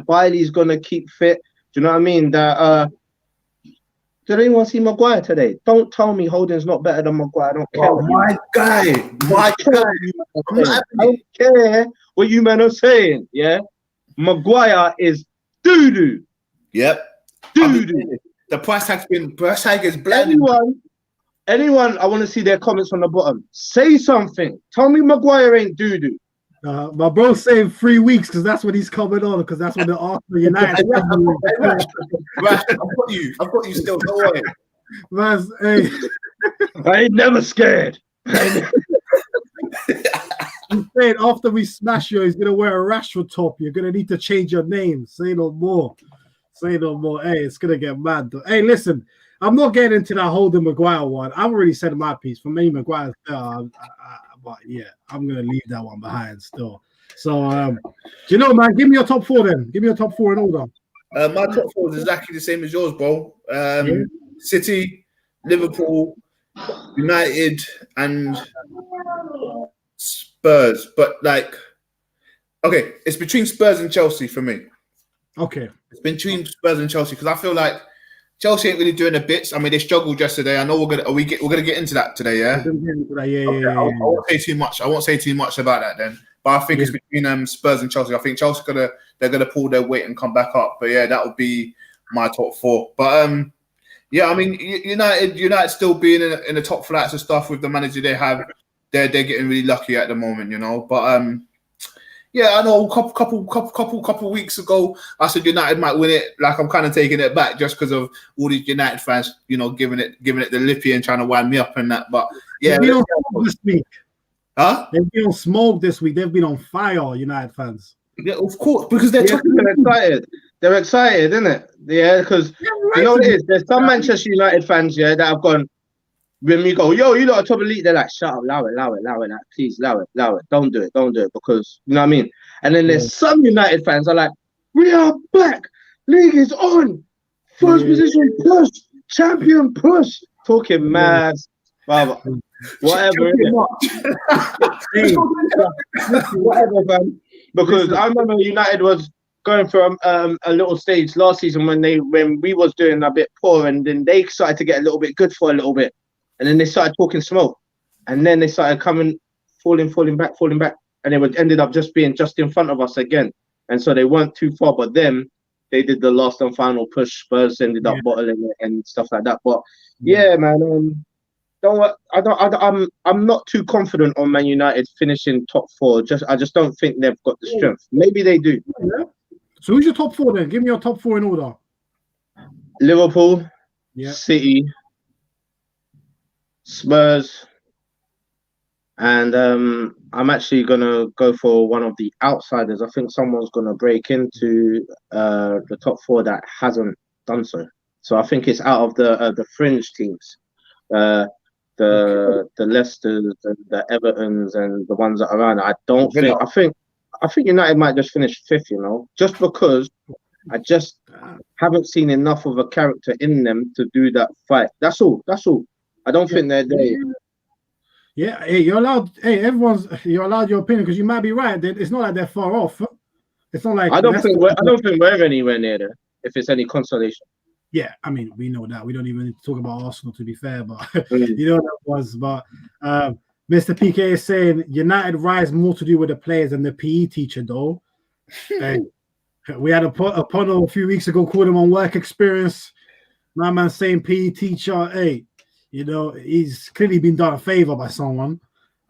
Bailey's going to keep fit? Do you know what I mean? That did anyone see Maguire today? Don't tell me Holding's not better than Maguire. I don't care. Oh, my guy. I don't care what you men are saying. Yeah, Maguire is doo-doo. Yep. Doo-doo. The price tag is blending. Anyone, I want to see their comments on the bottom. Say something. Tell me Maguire ain't doo-doo. My bro's saying 3 weeks because that's when he's coming on, because that's when the Arsenal United. I've got you still. Don't worry. Man, hey. I ain't never scared. He's saying after we smash you, he's gonna wear a Rashford top. You're gonna need to change your name. Say no more. Say no more. Hey, it's gonna get mad though. Hey, listen, I'm not getting into that Holden Maguire one. I've already said my piece. For me, Maguire's but yeah, I'm gonna leave that one behind still. So do you know, man, give me your top 4 then. Give me your top 4 in order. My top 4 is exactly the same as yours, bro. City, Liverpool, United, and Spurs. But like, okay, it's between Spurs and Chelsea for me. Okay. It's between Spurs and Chelsea because I feel like Chelsea ain't really doing the bits. I mean, they struggled yesterday. I know we're gonna get into that today, yeah. I won't say too much. I won't say too much about that then. But I think it's between Spurs and Chelsea. I think Chelsea they're gonna pull their weight and come back up. But yeah, that would be my top 4. But yeah, I mean, United still being in the top flights of stuff with the manager they have. They're getting really lucky at the moment, you know. But yeah, I know. Couple weeks ago, I said United might win it. Like, I'm kind of taking it back just because of all these United fans, you know, giving it the lippy and trying to wind me up and that. But yeah, they've been on smoke this week. Huh? They've been on smoke this week. They've been on fire, United fans. Yeah, of course, because they're excited. They're excited, isn't it? Yeah, because you know what it is. There's some Manchester United fans, yeah, that have gone. When we go, yo, you lot are top of the league, they're like, shut up, allow it, like, please, allow it, don't do it, because, you know what I mean? And then there's some United fans are like, we are back, league is on, first position push, champion push, talking mad, whatever, whatever, fam. Because I remember United was going for a little stage last season when we was doing a bit poor, and then they started to get a little bit good for a little bit. And then they started talking smoke, and then they started falling back, and they ended up just being just in front of us again. And so they weren't too far, but them, they did the last and final push. Spurs ended up bottling it and stuff like that. But yeah, man. I'm not too confident on Man United finishing top 4. I just don't think they've got the strength. Maybe they do. Yeah. So who's your top 4 then? Give me your top 4 in order. Liverpool, City, Spurs, and I'm actually gonna go for one of the outsiders. I think someone's gonna break into the top 4 that hasn't done so. So I think it's out of the fringe teams. The Leicesters and the Evertons and the ones that are around. I think United might just finish 5th, you know, just because I just haven't seen enough of a character in them to do that fight. That's all. I don't think they're there. Yeah, hey, you're allowed. Hey, you're allowed your opinion because you might be right. It's not like they're far off. It's not like I don't think we're anywhere near there. If it's any consolation. Yeah, I mean, we know that. We don't even need to talk about Arsenal, to be fair, but you know that was. But Mr. PK is saying United rise more to do with the players than the PE teacher, though. And we had a panel a few weeks ago called him on work experience. My man saying PE teacher, hey, you know, he's clearly been done a favor by someone.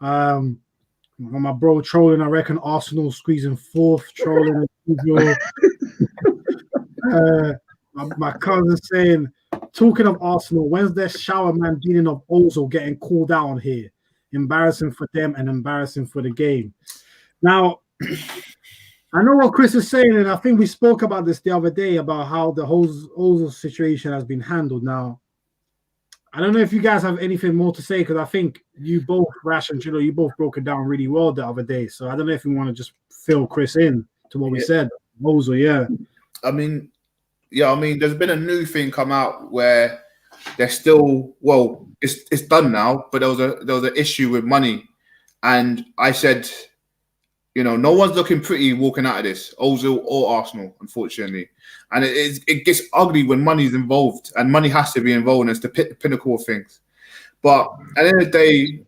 My bro trolling, I reckon Arsenal squeezing 4th, trolling. My cousin saying, talking of Arsenal, when's their shower man dealing of Ozil getting called out on here? Embarrassing for them and embarrassing for the game. Now, I know what Chris is saying, and I think we spoke about this the other day about how the whole Ozil situation has been handled. Now, I don't know if you guys have anything more to say because I think you both, Rash and Gillo, you both broke it down really well the other day. So I don't know if you want to just fill Chris in to what we said. Ozil, I mean, there's been a new thing come out where they're still it's done now, but there was an issue with money, and I said, you know, no one's looking pretty walking out of this, Ozil or Arsenal, unfortunately, and it gets ugly when money's involved, and money has to be involved, and it's the pinnacle of things. But at the end of the day,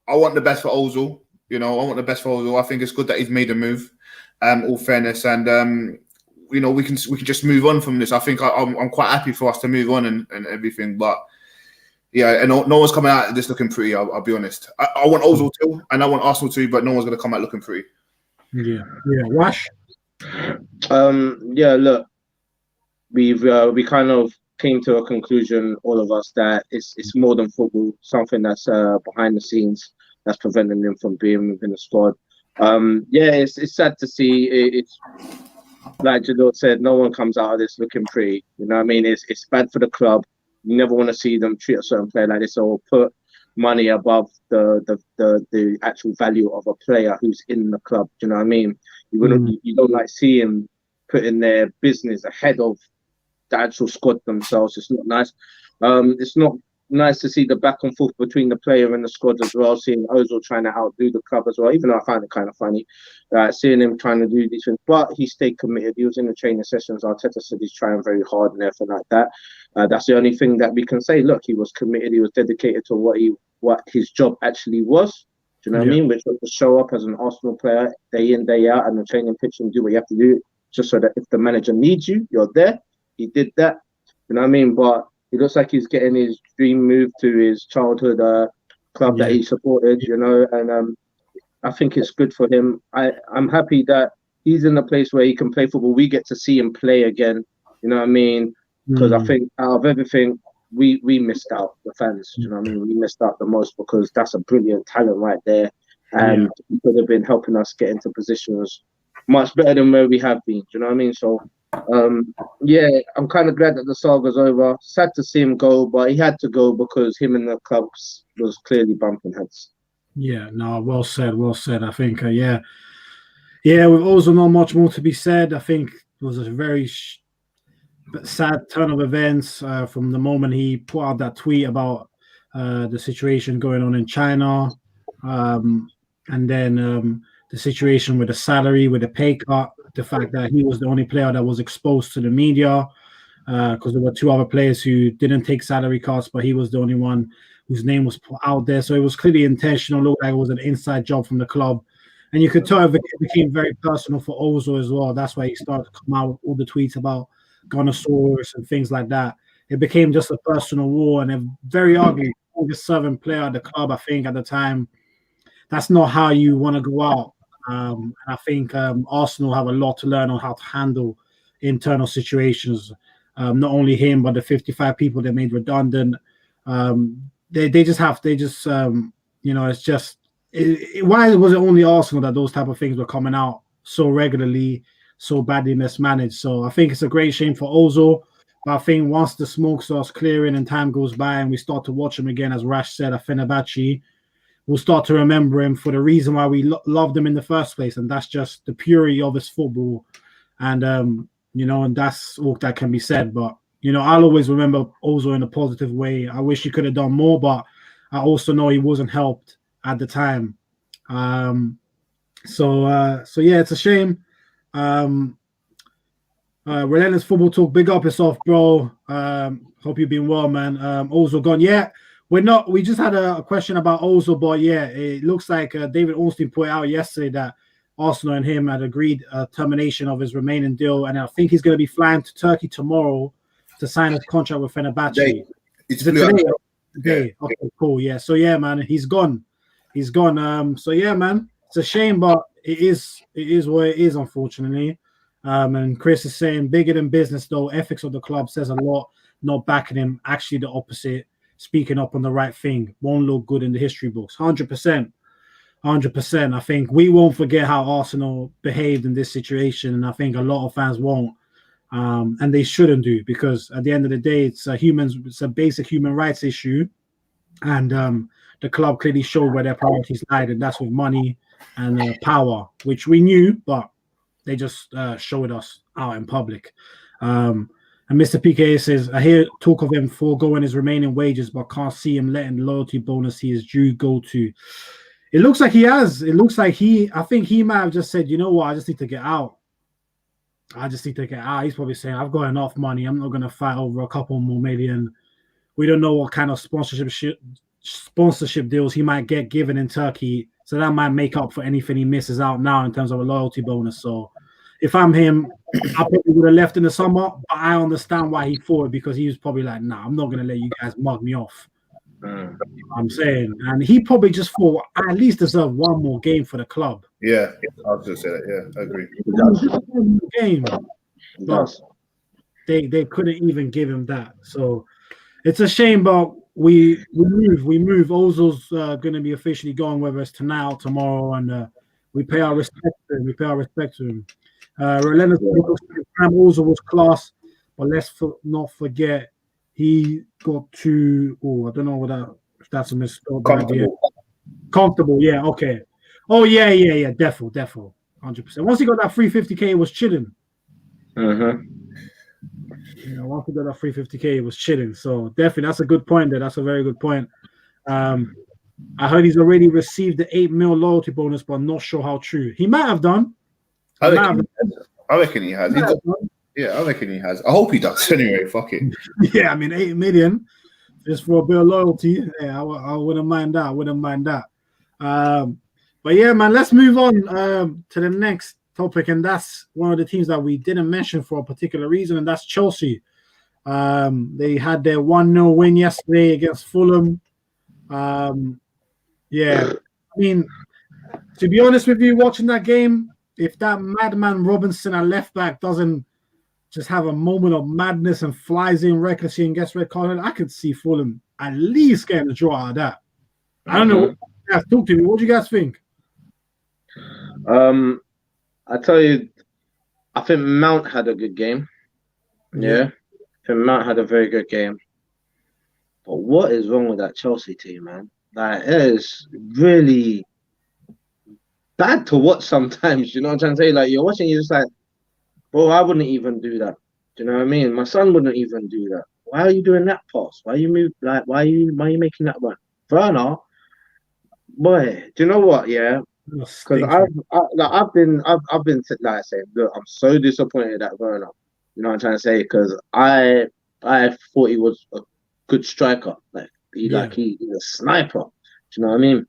I want the best for Ozil. You know, I want the best for Ozil. I think it's good that he's made a move. All fairness, and you know, we can just move on from this. I think I'm quite happy for us to move on and everything. But yeah, and no one's coming out of this looking pretty. I'll be honest. I want Ozil too, and I want Arsenal too, but no one's going to come out looking pretty. Yeah. Wash. Look, we kind of came to a conclusion, all of us, that it's more than football. Something that's behind the scenes that's preventing them from being within the squad. It's sad to see. It's like Jadot said, no one comes out of this looking pretty. You know what I mean? It's bad for the club. You never want to see them treat a certain player like this or put money above the actual value of a player who's in the club. Do you know what I mean? You don't like seeing putting their business ahead of the actual squad themselves. It's not nice. It's not nice to see the back and forth between the player and the squad as well, seeing Ozil trying to outdo the club as well, even though I find it kind of funny, seeing him trying to do these things, but he stayed committed. He was in the training sessions. Arteta said he's trying very hard and everything like that. That's the only thing that we can say. Look, he was committed. He was dedicated to what his job actually was. Do you know what I mean? Which was to show up as an Arsenal player day in, day out, and the training pitch and do what you have to do, just so that if the manager needs you, you're there. He did that. You know what I mean? But he looks like he's getting his dream move to his childhood club that he supported, you know, and I think it's good for him. I'm happy that he's in a place where he can play football. We get to see him play again, you know what I mean? Because I think out of everything, we missed out, the fans, you know what I mean? We missed out the most because that's a brilliant talent right there, and he could have been helping us get into positions much better than where we have been, you know what I mean? So I'm kind of glad that the saga's over. Sad to see him go, but he had to go because him and the clubs was clearly bumping heads. Yeah, no, well said. I think, with Ozil, not much more to be said. I think it was a very sad turn of events from the moment he put out that tweet about the situation going on in China, and then the situation with the salary, with the pay cut, the fact that he was the only player that was exposed to the media, because there were 2 other players who didn't take salary cuts, but he was the only one whose name was put out there. So it was clearly intentional. Looked like it was an inside job from the club. And you could tell it became very personal for Ozil as well. That's why he started to come out with all the tweets about Gunnosaurus and things like that. It became just a personal war and a very ugly. Longest serving player at the club, I think, at the time. That's not how you want to go out. I think Arsenal have a lot to learn on how to handle internal situations. Not only him, but the 55 people they made redundant. They just it's just why was it only Arsenal that those type of things were coming out so regularly, so badly mismanaged? So I think it's a great shame for Ozil. But I think once the smoke starts clearing and time goes by and we start to watch him again, as Rash said, at Fenerbahce, we'll start to remember him for the reason why we loved him in the first place, and that's just the purity of his football. And and that's all that can be said. But I'll always remember Ozil in a positive way. I wish he could have done more, but I also know he wasn't helped at the time. So yeah, it's a shame. Relentless Football Talk, big up yourself, bro. Hope you've been well, man. Ozil gone. Yeah, we just had a question about Ozil, but yeah, it looks like David Ornstein put out yesterday that Arsenal and him had agreed termination of his remaining deal, and I think he's going to be flying to Turkey tomorrow to sign his contract with Fenerbahce. It's today. Yeah. Okay, cool. Yeah, so yeah, man, he's gone. So yeah, man, it's a shame, but it is what it is, unfortunately. And Chris is saying bigger than business, though. Ethics of the club says a lot. Not backing him, actually the opposite. Speaking up on the right thing won't look good in the history books. 100%. I think we won't forget how Arsenal behaved in this situation, and I think a lot of fans won't, and they shouldn't do, because at the end of the day, it's a basic human rights issue, and the club clearly showed where their priorities lied, and that's with money and power, which we knew, but they just showed us out in public. And Mr. PK says, I hear talk of him foregoing his remaining wages, but can't see him letting the loyalty bonus he is due go to. It looks like he has. It looks like I think he might have just said, you know what, I just need to get out. He's probably saying, I've got enough money. I'm not going to fight over a couple more million. We don't know what kind of sponsorship deals he might get given in Turkey. So that might make up for anything he misses out now in terms of a loyalty bonus. So if I'm him, I probably would have left in the summer, but I understand why he fought it, because he was probably like, nah, I'm not going to let you guys mug me off. I'm saying. And he probably just thought, I at least deserve one more game for the club. Yeah, I was just saying that. Yeah, I agree. Game. But they couldn't even give him that. So it's a shame, but we move. Ozil's going to be officially gone, whether it's tonight or tomorrow, and we pay our respect to him. Relentless Ozil was class, but let's not forget he got to. I don't know if that's a mistake. Comfortable, yeah, okay. Oh yeah, definitely, 100%. Once he got that 350k, it was chilling. Uh-huh. Yeah, once he got that 350k, it was chilling. So definitely, that's a good point there. That's a very good point. I heard he's already received the 8 mil loyalty bonus, but I'm not sure how true. He might have done. I reckon he has. I reckon he has. I hope he does. Anyway, fuck it. Yeah, I mean, 8 million just for a bit of loyalty. Yeah, I wouldn't mind that. But yeah, man, let's move on to the next topic, and that's one of the teams that we didn't mention for a particular reason, and that's Chelsea. They had their 1-0 win yesterday against Fulham. Yeah, I mean, to be honest with you, watching that game, if that madman Robinson at left back doesn't just have a moment of madness and flies in recklessly and gets red carded, I could see Fulham at least getting a draw out of that. I don't know. What you guys talk to me. What do you guys think? I tell you, I think Mount had a good game. Yeah. I think Mount had a very good game. But what is wrong with that Chelsea team, man? Like, it is really bad to watch sometimes. You know what I'm trying to say? Like, you're watching, you're just like, bro, I wouldn't even do that. Do you know what I mean? My son wouldn't even do that. Why are you doing that pass? Why are you why are you making that one? Werner, boy, do you know what? Yeah, because I've been like I said, look, I'm so disappointed at Werner. You know what I'm trying to say? Because I thought he was a good striker. He's a sniper. Do you know what I mean?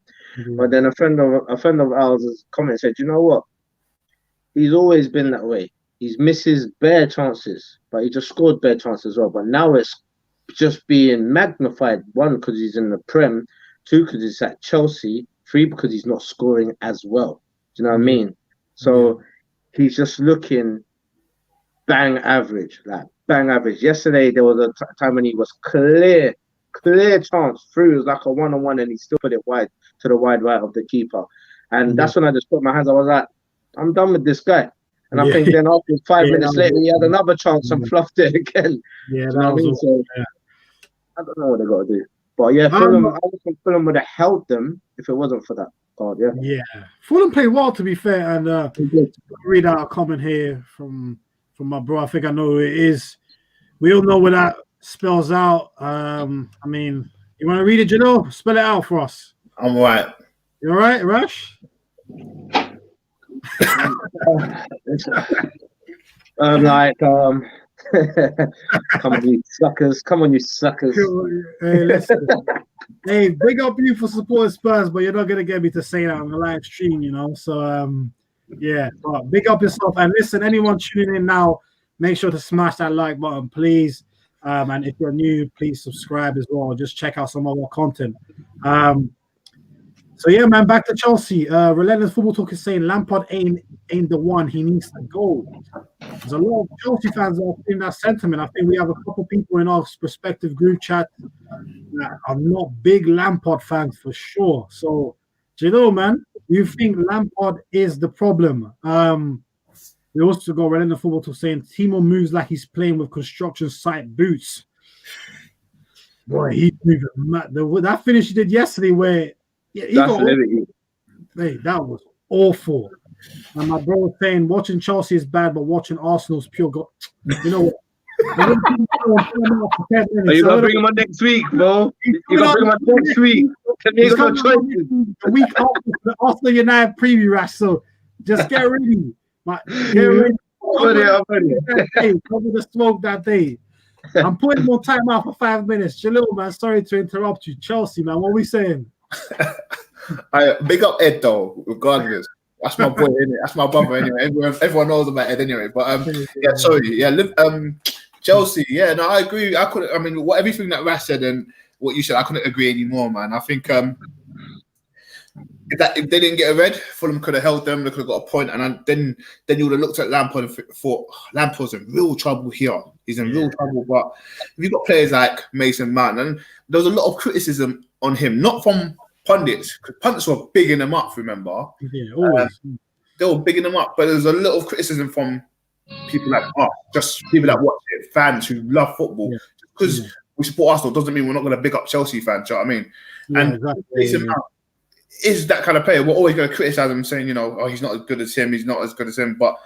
But then a friend of ours comment said, you know what? He's always been that way. He's misses bare chances, but he just scored bare chances as well. But now it's just being magnified. 1, because he's in the Prem. 2, because he's at Chelsea. 3, because he's not scoring as well. Do you know what I mean? So he's just looking bang average, like bang average. Yesterday there was a time when he was clear chance through. It was like a 1-on-1, and he still put it wide to the wide right of the keeper. And that's when I just put my hands. I was like, I'm done with this guy. And I think then after 5 minutes later, he had another chance and fluffed it again. Yeah, that was so, I don't know what they got to do. But yeah, Fulham, I think Fulham would have held them if it wasn't for that card. Yeah, Fulham played well, to be fair. And read out a comment here from my bro. I think I know who it is. We all know what that spells out. I mean, you want to read it, Janelle? Spell it out for us. I'm all right. You all right, Rush? Come on, you suckers. Hey, listen. Hey, big up you for supporting Spurs, but you're not going to get me to say that on the live stream, you know? So, yeah, but big up yourself. And listen, anyone tuning in now, make sure to smash that like button, please. And if you're new, please subscribe as well. Just check out some of our content. So yeah, man, back to Chelsea. Relentless Football Talk is saying Lampard ain't the one. He needs to go. There's a lot of Chelsea fans that are in that sentiment. I think we have a couple people in our respective group chat that are not big Lampard fans for sure. So, do you know, man, you think Lampard is the problem? We also got Relentless Football Talk saying Timo moves like he's playing with construction site boots. Boy, he's moving mad. That finish he did yesterday where that was awful. And my bro was saying watching Chelsea is bad, but watching Arsenal's pure god. You know what? Are you gonna bring him on next week, bro? You gonna bring him on next week? He's got choices. The week after the Arsenal United preview, Rash. So just get ready. Get ready. Cover the smoke that day. I'm putting more time out for 5 minutes. Jalil, man, sorry to interrupt you. Chelsea, man, what are we saying? Big up Ed though, regardless. That's my boy, innit? That's my brother anyway. Everyone knows about Ed anyway. But Chelsea. Yeah, no, I agree. Everything that Rash said and what you said, I couldn't agree anymore, man. I think if they didn't get a red, Fulham could have held them. They could have got a point, and then you would have looked at Lampard and thought Lampard's in real trouble here. He's in real trouble. But if you've got players like Mason Mount, and there was a lot of criticism on him, not from pundits, because pundits were bigging him up. Remember, they were bigging him up, but there was a lot of criticism from people like just people that watch it, fans who love football. Because we support Arsenal doesn't mean we're not going to big up Chelsea fans. Do you know what I mean? Mason Mount is that kind of player. We're always going to criticize him, saying, he's not as good as him. He's not as good as him. But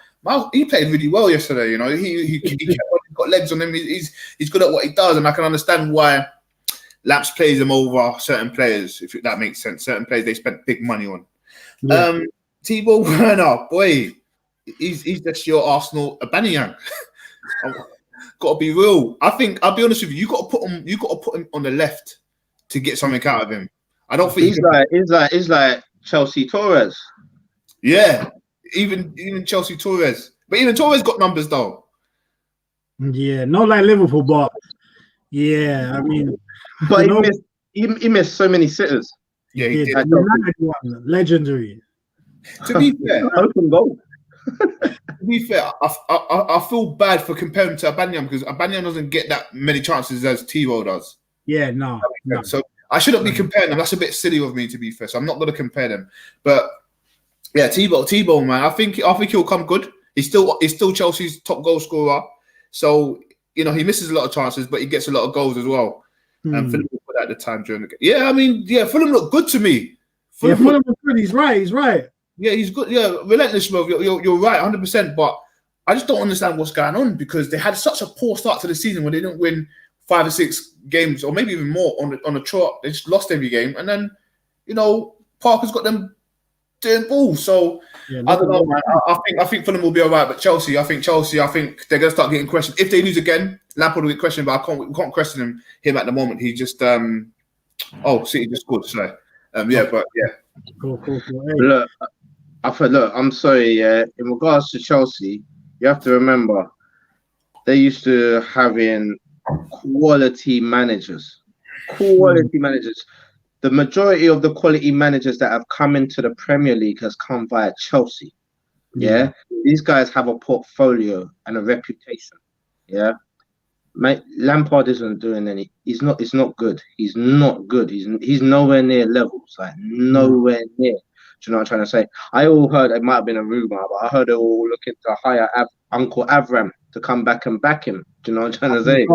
he played really well yesterday. He got legs on him. He's good at what he does, and I can understand why Lamps plays him over certain players, if that makes sense. Certain players they spent big money on. Thibaut Werner, boy, he's just your Arsenal Aubameyang. Got to be real. I think I'll be honest with you. You got to put him on the left to get something out of him. I don't think he's like Chelsea Torres. Yeah, even Chelsea Torres, but even Torres got numbers though. Yeah, not like Liverpool, but yeah, I mean, but he missed so many sitters. Yeah, he did. Legendary. To be fair, open goal. To be fair, I feel bad for comparing to Aubameyang because Aubameyang doesn't get that many chances as Thibaut does. Yeah, no. So I shouldn't be comparing them. That's a bit silly of me, to be fair. So I'm not going to compare them. But yeah, Thibaut, man, I think he'll come good. He's still Chelsea's top goal scorer. So he misses a lot of chances, but he gets a lot of goals as well. And Fulham put that at the time during the game. Yeah, I mean, Fulham look good to me. Fulham look good. He's right. Yeah, he's good. Yeah, relentless, bro. You're right, 100%. But I just don't understand what's going on because they had such a poor start to the season when they didn't win 5 or 6 games, or maybe even more on the trot. They just lost every game, and then Parker's got them doing balls. So I don't know, man. I think Fulham will be all right, but Chelsea, I think they're gonna start getting questioned. If they lose again, Lampard will get questioned, but we can't question him at the moment. He just City just scored. So Yeah, but yeah. Cool. Hey. Look, I'm sorry, yeah. In regards to Chelsea, you have to remember they used to having quality managers. Quality managers. The majority of the quality managers that have come into the Premier League has come via Chelsea. Yeah. These guys have a portfolio and a reputation. Yeah. Mate, Lampard isn't doing any. It's not good. He's not good. He's nowhere near levels. Like nowhere near. Do you know what I'm trying to say? I all heard it might have been a rumor, but I heard they were all looking to hire Uncle Avram to come back and back him. Do you know what I'm trying to say?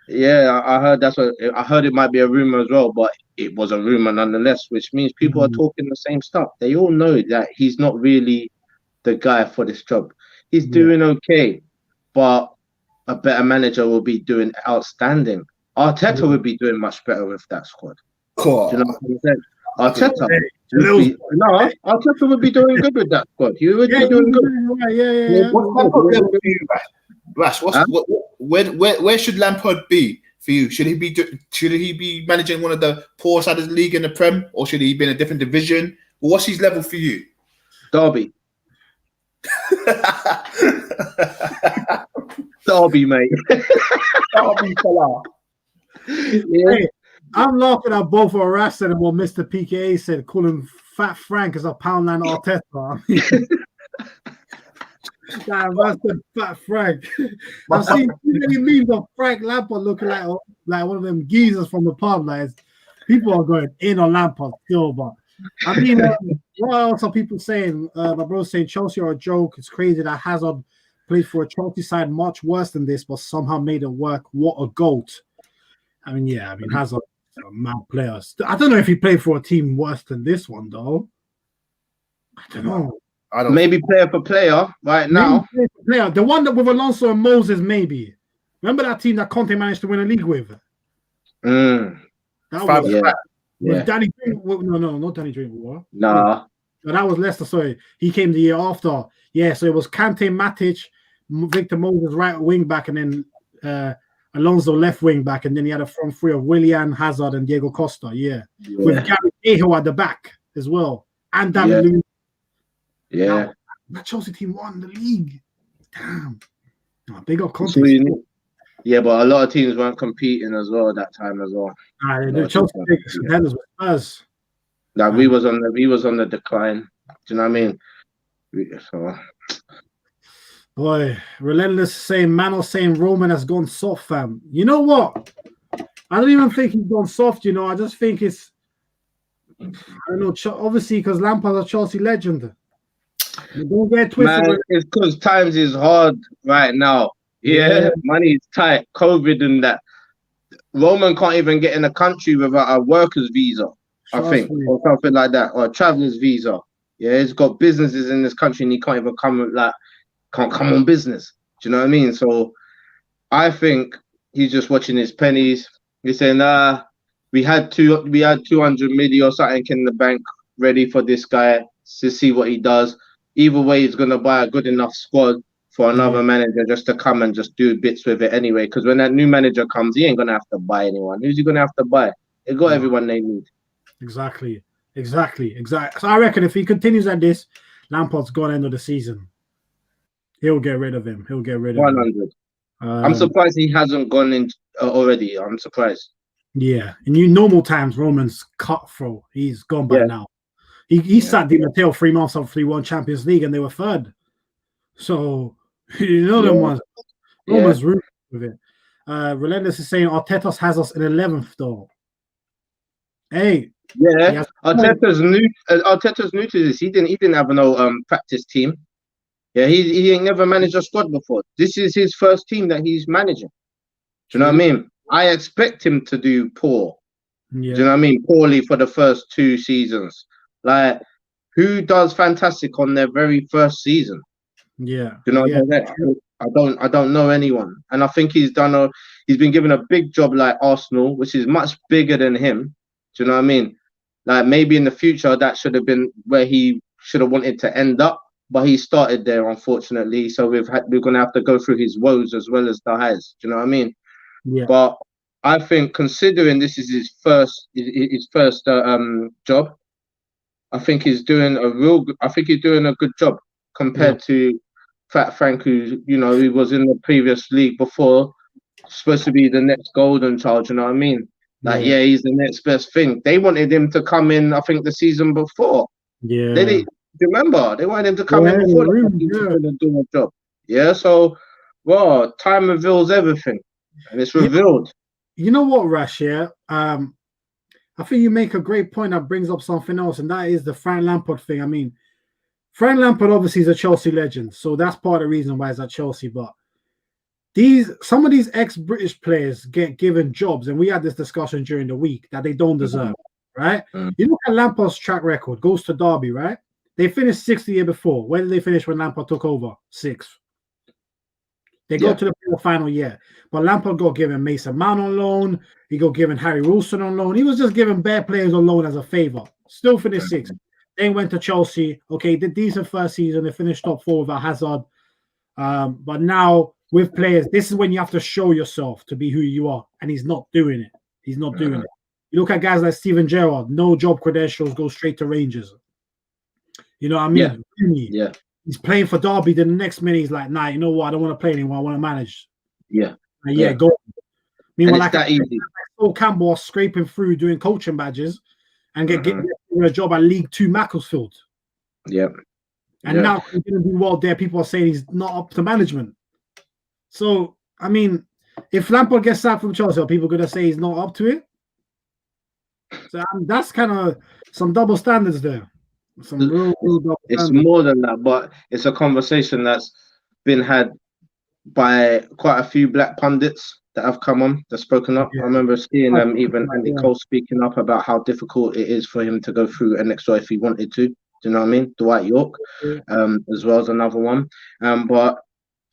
Yeah, I heard that's what I heard. It might be a rumor as well, but it was a rumor nonetheless, which means people are talking the same stuff. They all know that he's not really the guy for this job. He's doing okay, but a better manager will be doing outstanding. Arteta would be doing much better with that squad. Cool. Do you know what I'm saying? Arteta would be doing good with that squad. He would be doing good. Rash, where should Lampard be for you? Should he be managing one of the poor side of the league in the Prem, or should he be in a different division? What's his level for you? Derby. Derby, mate. Derby, fella. Hey, I'm laughing at both of Rash and what Mr. PKA said, calling Fat Frank as a Poundland Arteta. Damn, that's the Fat Frank. I've seen too many memes of Frank Lampard looking like one of them geezers from the pub. Like, people are going in on Lampard still, but I mean, what else are people saying? My brother's saying Chelsea are a joke. It's crazy that Hazard played for a Chelsea side much worse than this, but somehow made it work. What a goat! I mean, Hazard, a mad player. I don't know if he played for a team worse than this one, though. I don't know. Maybe player for player now. Player. The one that with Alonso and Moses, maybe. Remember that team that Conte managed to win a league with? That was Danny Drinkwater. No, not Danny Drinkwater. Nah. No, that was Leicester. Sorry, he came the year after. Yeah, so it was Kante, Matic, Victor Moses right wing back, and then Alonso left wing back, and then he had a front three of Willian, Hazard, and Diego Costa. Yeah. With Gary Cahill at the back as well, and David Luiz. Yeah, that Chelsea team won the league. Damn, big up Conte. Yeah, but a lot of teams weren't competing as well at that time as well. The Chelsea contenders with Spurs. We was on the decline. Do you know what I mean? So. Boy, relentless saying Manos saying Roman has gone soft, fam. You know what? I don't even think he's gone soft. You know, I just think it's. I don't know. Obviously, because Lampard's a Chelsea legend. Don't get twisted. Man, it's because times is hard right now. Yeah, money is tight. COVID and that. Roman can't even get in the country without a worker's visa, I think, or something like that, or a traveler's visa. Yeah, he's got businesses in this country and he can't even can't come on business. Do you know what I mean? So I think he's just watching his pennies. He's saying, we had 200 million or something in the bank ready for this guy to see what he does. Either way, he's gonna buy a good enough squad for another manager just to come and just do bits with it anyway. Because when that new manager comes, he ain't gonna have to buy anyone. Who's he gonna have to buy? They got everyone they need. Exactly. So I reckon if he continues like this, Lampard's gone end of the season. He'll get rid of him. 100. I'm surprised he hasn't gone in already. I'm surprised. Yeah, in normal times, Roman's cutthroat. He's gone by now. He sat Di Matteo 3 months after he won Champions League and they were third. So, you know them ones. Roman's rude with it. Relentless is saying Arteta has us in 11th, though. Hey. Yeah, Arteta's new to this. He didn't have no practice team. Yeah, he ain't never managed a squad before. This is his first team that he's managing. Do you know what I mean? I expect him to do poor. Yeah. Do you know what I mean? Poorly for the first 2 seasons. Like, who does fantastic on their very first season? Yeah. Do you know what I mean? I don't know anyone. And I think he's been given a big job like Arsenal, which is much bigger than him. Do you know what I mean? Like, maybe in the future that should have been where he should have wanted to end up, but he started there, unfortunately. So we're gonna have to go through his woes as well as the highs. Do you know what I mean? Yeah. But I think considering this is his first job, I think he's doing a good job compared to Fat Frank, who he was in the previous league before, supposed to be the next golden child. You know what I mean? Like, he's the next best thing. They wanted him to come in, I think, the season before. Yeah. They didn't remember. They wanted him to come in before to do a job. Yeah. So, well, time reveals everything, and it's revealed. You know what, Rash? Yeah. I think you make a great point that brings up something else, and that is the Frank Lampard thing. I mean, Frank Lampard obviously is a Chelsea legend, so that's part of the reason why he's at Chelsea. But some of these ex-British players get given jobs, and we had this discussion during the week that they don't deserve, right? You look at Lampard's track record, goes to Derby, right? They finished 6th the year before. Where did they finish when Lampard took over? 6th. They go to the final year. But Lampard got given Mason Mount on loan. He got given Harry Wilson on loan. He was just giving bare players on loan as a favour. Still finished 6th. Then went to Chelsea. Okay, did decent first season. They finished top 4 without Hazard. But now with players, this is when you have to show yourself to be who you are. And he's not doing it. He's not doing it. You look at guys like Steven Gerrard, no job credentials, go straight to Rangers. You know what I mean? Yeah. He's playing for Derby. Then the next minute he's like, nah, you know what? I don't want to play anymore. I want to manage. Go. Meanwhile, like that easy. Paul Campbell was scraping through doing coaching badges and get a job at League 2 Macclesfield. And now he's going to do well there. People are saying he's not up to management. So, I mean, if Lampard gets sacked from Chelsea, are people going to say he's not up to it? So that's kind of some double standards there. Some real double it's standards. More than that, but it's a conversation that's been had by quite a few black pundits that have come on, that's spoken up. I remember seeing even Andy Cole speaking up about how difficult it is for him to go through an extra if he wanted to. Do you know what I mean? Dwight York, as well as another one. But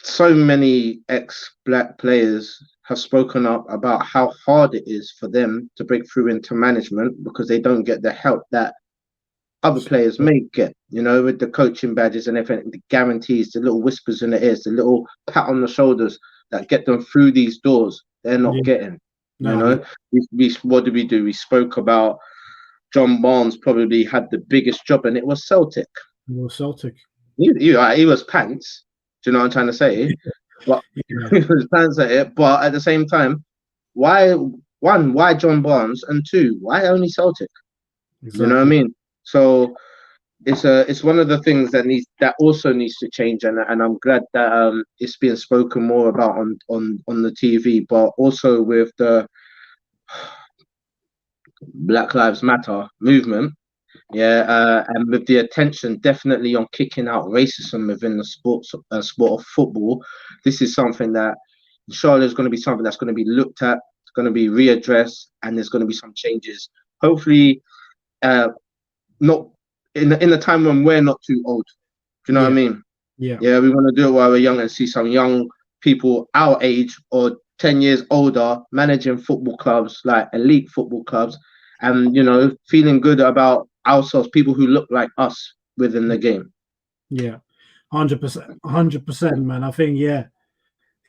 so many ex-black players have spoken up about how hard it is for them to break through into management because they don't get the help that other players may get, with the coaching badges and everything, the guarantees, the little whispers in the ears, the little pat on the shoulders that get them through these doors. They're not getting. What did we do? We spoke about John Barnes probably had the biggest job, and it was Celtic. He was pants. Do you know what I'm trying to say? But he was pants at it. But at the same time, why John Barnes, and 2, why only Celtic? You know what I mean? So it's one of the things that also needs to change, and I'm glad that it's being spoken more about on the TV, but also with the Black Lives Matter movement, and with the attention definitely on kicking out racism within the sport of football. This is something that surely is going to be something that's going to be looked at, it's going to be readdressed, and there's going to be some changes. Hopefully, not in the time when we're not too old. Do you know what I mean? We want to do it while we're young and see some young people our age or 10 years older managing football clubs, like elite football clubs, and feeling good about ourselves, people who look like us within the game. 100%, man. I think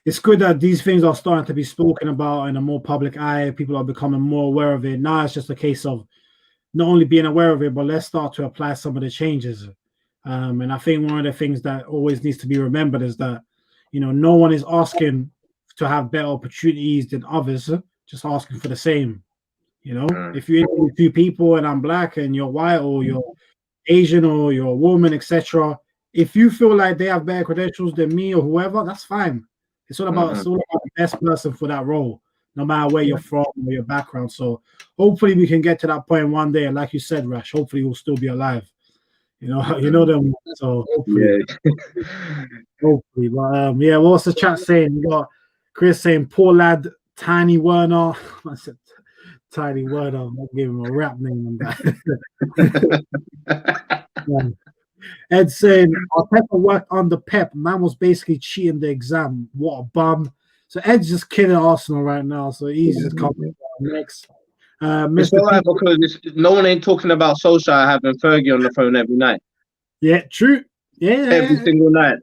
it's good that these things are starting to be spoken about in a more public eye. People are becoming more aware of it. Now it's just a case of not only being aware of it, but let's start to apply some of the changes. And I think one of the things that always needs to be remembered is that, no one is asking to have better opportunities than others, just asking for the same. If you interview 2 people and I'm black and you're white or you're Asian or you're a woman, etc., if you feel like they have better credentials than me or whoever, that's fine. It's all about the best person for that role, no matter where you're from or your background. So hopefully we can get to that point one day. And like you said, Rash, hopefully we'll still be alive. You know them. So hopefully, hopefully. But what's the chat saying? You got Chris saying, "Poor lad, Tiny Werner." I said, Tiny Werner. I'm not giving him a rap name on that. Ed saying, Arteta worked under Pep. Man was basically cheating the exam. What a bum. So Ed's just killing Arsenal right now. So he's just coming next. It's all right because no one ain't talking about Solskjaer having Fergie on the phone every night. Yeah, true. Yeah. Every single night.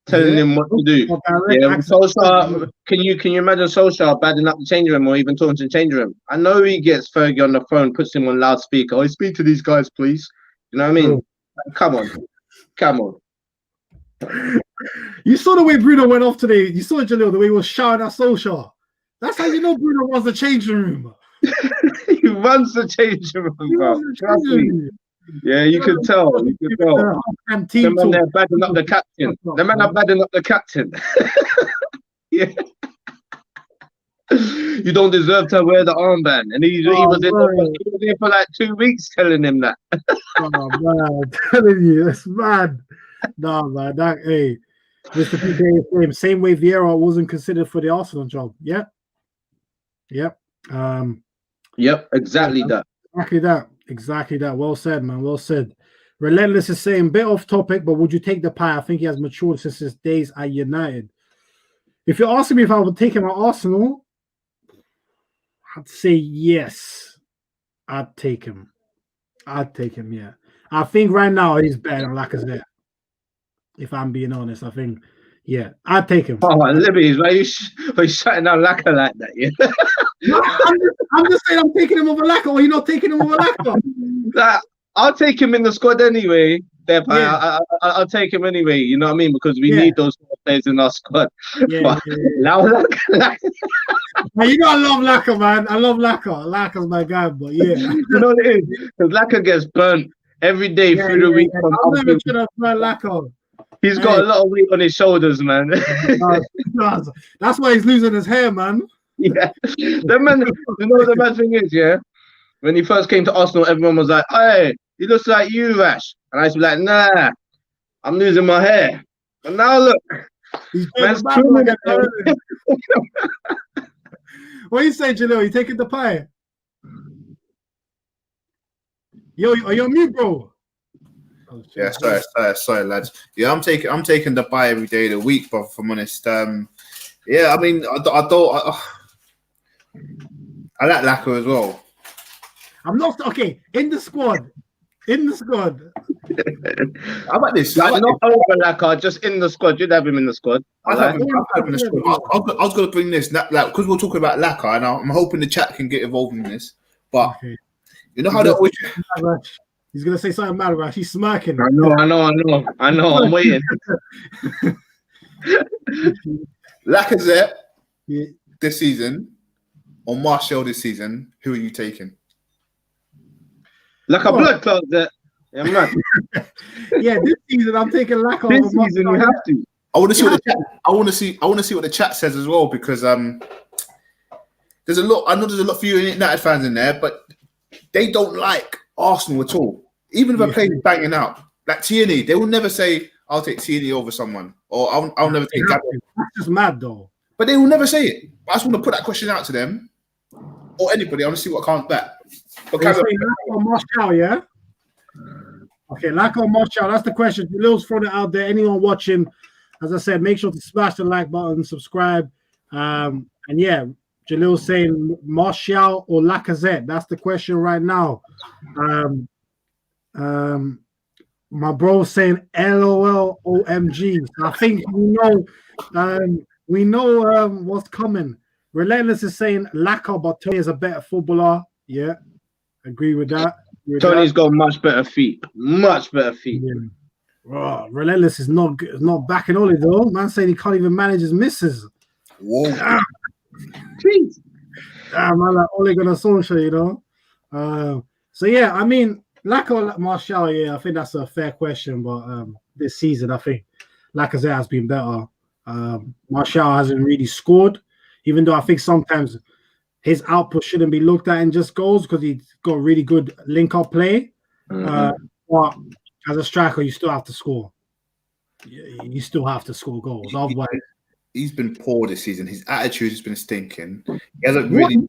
telling him what to do. Yeah, Solskjaer, can you imagine Solskjaer badding up the changing room or even talking to the changing room? I know he gets Fergie on the phone, puts him on loudspeaker. Oh, speak to these guys, please. You know what I mean? Come on. You saw the way Bruno went off today. You saw Jalil, the way he was shouting at Solskjaer. That's how you know Bruno runs the changing room. He runs the changing room, bro. Trust me. Yeah, you can tell. You can tell. The man there badding up the captain. The man are badding up the captain. Yeah. You don't deserve to wear the armband. And he was in there for like 2 weeks telling him that. Oh, man. I'm telling you, that's mad. No, man. Hey, Mr. PK, same way Vieira wasn't considered for the Arsenal job. Yep. Yep, exactly that. Exactly that. Well said, man. Well said. Relentless is saying, bit off topic, but would you take the pie? I think he has matured since his days at United. If you're asking me if I would take him at Arsenal, I'd say yes. I'd take him, yeah. I think right now he's better than Lacazette. If I'm being honest, I think, yeah, I'd take him. Oh, Libby's, why are you shutting down Lacazette like that? Yeah. No, I'm just saying I'm taking him over Lacazette, or you're not taking him over Lacazette. I'll take him in the squad anyway. I'll take him anyway. You know what I mean? Because we need those players in our squad. Now, man, you know I love Lacazette, man. I love Lacazette. Lacazette's my guy, but yeah. You know what it is? Because Lacazette gets burnt every day through the week. I'm never trying to burn Lacazette. He's got a lot of weight on his shoulders, man. That's why he's losing his hair, man. Yeah. The man, you know what the bad thing is, yeah? When he first came to Arsenal, everyone was like, hey, he looks like you, Rash. And I used to be like, nah, I'm losing my hair. But now look. Man's what you say, Jalil? You taking the pie? Yo, are you on mute, bro? Oh, yeah, sorry, lads. Yeah, I'm taking the pie every day of the week, but if I'm honest, yeah, I mean, I like Lacazette as well. I'm not okay in the squad. How about this? Not over Lacazette, just in the squad. You'd have him in the squad. I was going to bring this, like, because we're talking about Lacazette, and I'm hoping the chat can get involved in this. But you know how they always. He's going to say something mad, Rash. He's smirking. I know. I'm waiting. Lacazette this season or Martial this season, who are you taking? Like a blood clot that. Yeah, I'm not. Yeah, this season I'm taking Lacazette. This season you have to. I want to see what the chat. I want to see what the chat says as well, because there's a lot. I know there's a lot of you United fans in there, but they don't like Arsenal at all. Even if a player is banging out, like Tierney, they will never say, "I'll take Tierney over someone," or "I'll never take Gabriel." That's just mad, though. But they will never say it. I just want to put that question out to them or anybody. I want to see what comes back. But Martial, yeah. Okay, Lacazette Martial. That's the question. Jalil's throwing it out there. Anyone watching, as I said, make sure to smash the like button, subscribe, and yeah, Jalil's saying Martial or Lacazette. That's the question right now. My bro's saying LOL OMG. So I think we know what's coming. Relentless is saying Lacazette, but Tony is a better footballer. Yeah, agree with that. Tony's got much better feet. Much better feet. Yeah. Oh, Relentless is not backing Oli though. Man saying he can't even manage his misses. Whoa. Jeez. Man, like Ole Gunnar Solskjaer, you know. So yeah, I mean, Lacazette Martial, yeah, I think that's a fair question, but this season I think Lacazette has been better. Martial hasn't really scored, even though I think sometimes his output shouldn't be looked at in just goals because he's got really good link-up play. But as a striker, you still have to score. You still have to score goals. Otherwise, he's been poor this season. His attitude has been stinking. He hasn't really.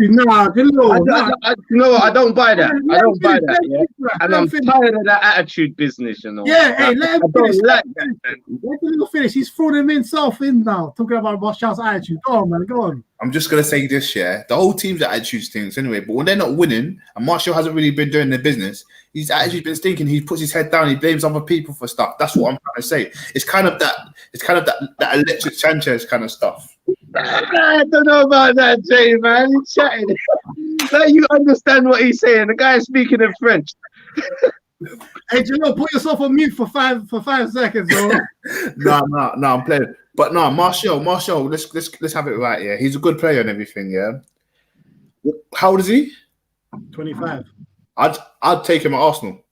Nah, you know what? I don't buy that. I don't buy that. Yeah? And I'm tired of that attitude business, you know. Yeah, hey, let him finish. Like that, let him finish. He's thrown himself in now, talking about Martial's attitude. Go on, man. Go on. I'm just gonna say this, yeah. The whole team's attitude stinks anyway. But when they're not winning, and Martial hasn't really been doing their business, his attitude's been stinking. He puts his head down. He blames other people for stuff. That's what I'm trying to say. It's kind of that Alexis Sanchez kind of stuff. I don't know about that, Jay, man. He's chatting. Like, you understand what he's saying. The guy's speaking in French. Hey, Jalil, put yourself on mute for five seconds, bro. No, I'm playing. But no, Martial, let's have it right, yeah. He's a good player and everything, yeah. How old is he? 25. I'd take him at Arsenal.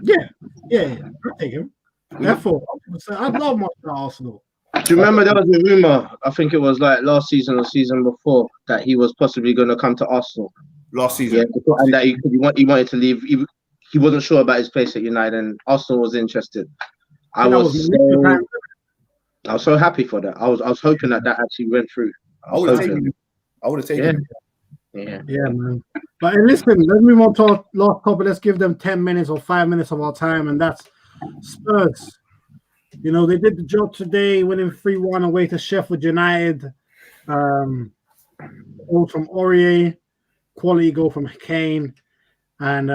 Yeah, I'd take him. Therefore, I'd love Martial at Arsenal. Do you remember there was a rumor? I think it was like last season or season before that he was possibly going to come to Arsenal. Last season, yeah, and that he wanted to leave. He wasn't sure about his place at United, and Arsenal was interested. I was so happy for that. I was hoping that actually went through. I would have taken him. Yeah, man. But listen, let's move on to our last topic. Let's give them 10 minutes or 5 minutes of our time, and that's Spurs. You know, they did the job today, winning 3-1 away to Sheffield United. Goal from Aurier, quality goal from Kane, and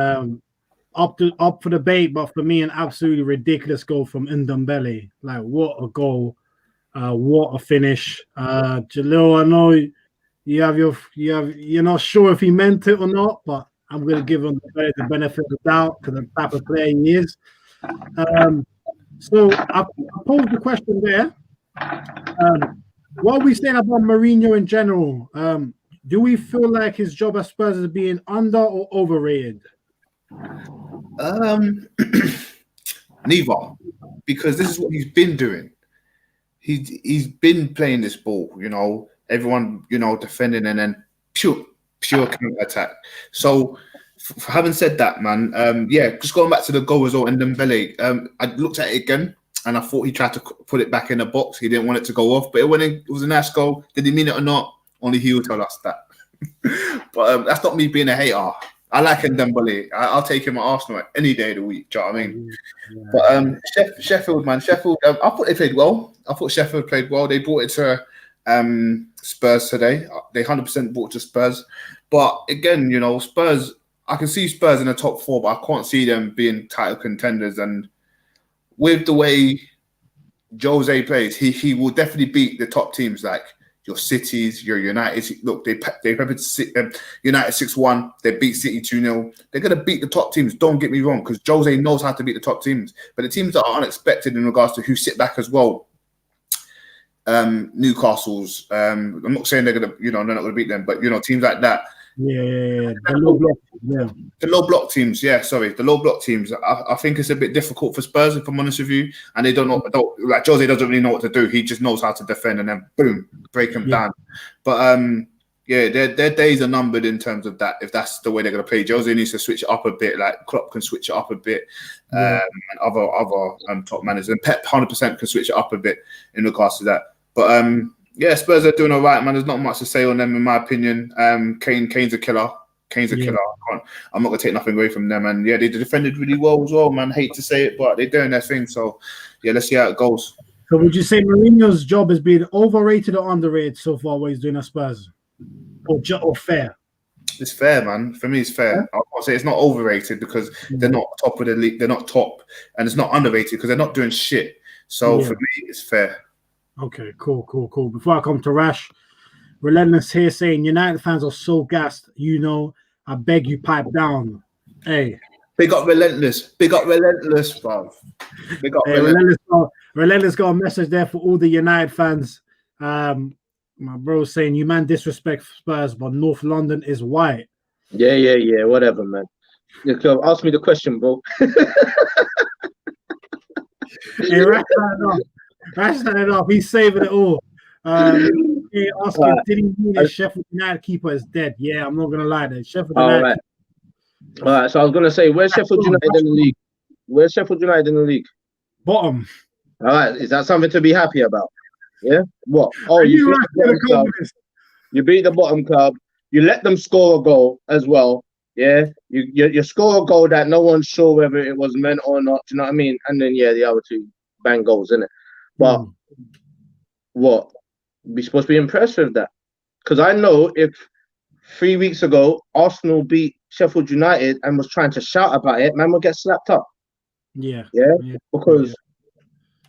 up for debate, but for me, an absolutely ridiculous goal from Ndombele. Like, what a goal! What a finish! Jalil, I know you're not sure if he meant it or not, but I'm going to give him the benefit of the doubt because the type of player he is. So I posed the question there. What are we saying about Mourinho in general? Do we feel like his job at Spurs is being under or overrated? Neither, because this is what he's been doing. He's been playing this ball, you know, everyone, you know, defending and then pure counter attack. So, for having said that, man, just going back to the goal result and Dembele, I looked at it again and I thought he tried to put it back in the box. He didn't want it to go off, but it was a nice goal. Did he mean it or not? Only he will tell us that. But that's not me being a hater. I like Dembele. I'll take him at Arsenal any day of the week. Do you know what I mean? Yeah. But Sheffield, man, I thought they played well. I thought Sheffield played well. They brought it to Spurs today. They 100% brought it to Spurs. But again, you know, Spurs, I can see Spurs in the top four, but I can't see them being title contenders. And with the way Jose plays, he will definitely beat the top teams like your Cities, your United. Look, they peppered United 6-1. They beat City 2-0. They're going to beat the top teams. Don't get me wrong, because Jose knows how to beat the top teams. But the teams that are unexpected in regards to who sit back as well, Newcastle's. I'm not saying they're not going to beat them, but you know, teams like that. Yeah. The low block. Yeah. The low block teams. Yeah, sorry, the low block teams. I think it's a bit difficult for Spurs, if I'm honest with you, and they don't like Jose doesn't really know what to do. He just knows how to defend and then boom, break them down. But their days are numbered in terms of that. If that's the way they're going to play, Jose needs to switch it up a bit. Like Klopp can switch it up a bit, and other top managers, and Pep 100% can switch it up a bit in regards to that. But Spurs are doing all right, man. There's not much to say on them, in my opinion. Kane's a killer. Killer. I'm not going to take nothing away from them. And, they defended really well as well, man. Hate to say it, but they're doing their thing. So, let's see how it goes. So, would you say Mourinho's job is being overrated or underrated so far, what he's doing at Spurs? Or fair? It's fair, man. For me, it's fair. I can't say it's not overrated because they're not top of the league. They're not top. And it's not underrated because they're not doing shit. So, for me, it's fair. Okay, cool. Before I come to Rash, Relentless here saying United fans are so gassed. You know, I beg you, pipe down. Hey, big up Relentless, bruv. Big up Relentless got a message there for all the United fans. My bro saying you man disrespect Spurs, but North London is white. Yeah. Whatever, man. Ask me the question, bro. Hey, Rash it off. He's saving it all. Asking, did he mean that Sheffield United keeper is dead? Yeah, I'm not gonna lie. That Sheffield United. All right. So I was gonna say, where's Sheffield United in the league? Where's Sheffield United in the league? Bottom. All right. Is that something to be happy about? Yeah. What? Oh, you You beat the bottom club. You let them score a goal as well. Yeah, you score a goal that no one's sure whether it was meant or not. Do you know what I mean? And then the other two bang goals, innit? But what? We're supposed to be impressed with that, because I know if 3 weeks ago Arsenal beat Sheffield United and was trying to shout about it, man would get slapped up. Yeah, because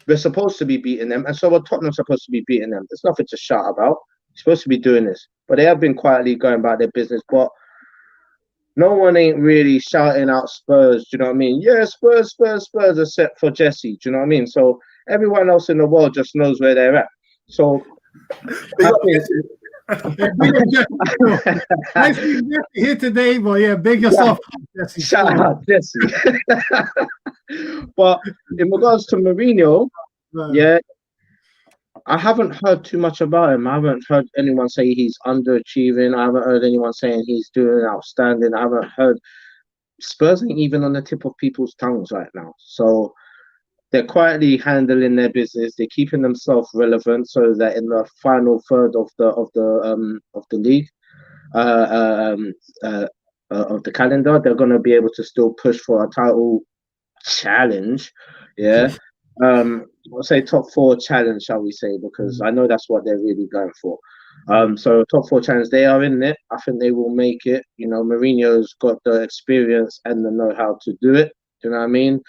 we're supposed to be beating them, and so are Tottenham supposed to be beating them. There's nothing to shout about. You're supposed to be doing this, but they have been quietly going about their business. But no one ain't really shouting out Spurs. Do you know what I mean? Yeah, Spurs, except for Jesse. Do you know what I mean? So everyone else in the world just knows where they're at. So nice being here today, but yeah, big yourself. Jesse. Shout out Jesse. But in regards to Mourinho, yeah, I haven't heard too much about him. I haven't heard anyone say he's underachieving. I haven't heard anyone saying he's doing outstanding. I haven't heard. Spurs ain't even on the tip of people's tongues right now. So they're quietly handling their business. They're keeping themselves relevant so that in the final third of the league, of the calendar, they're going to be able to still push for a title challenge. Yeah. I'll say top 4 challenge, shall we say, because I know that's what they're really going for. So top 4 challenge, they are in it. I think they will make it. You know, Mourinho's got the experience and the know-how to do it. Do you know what I mean?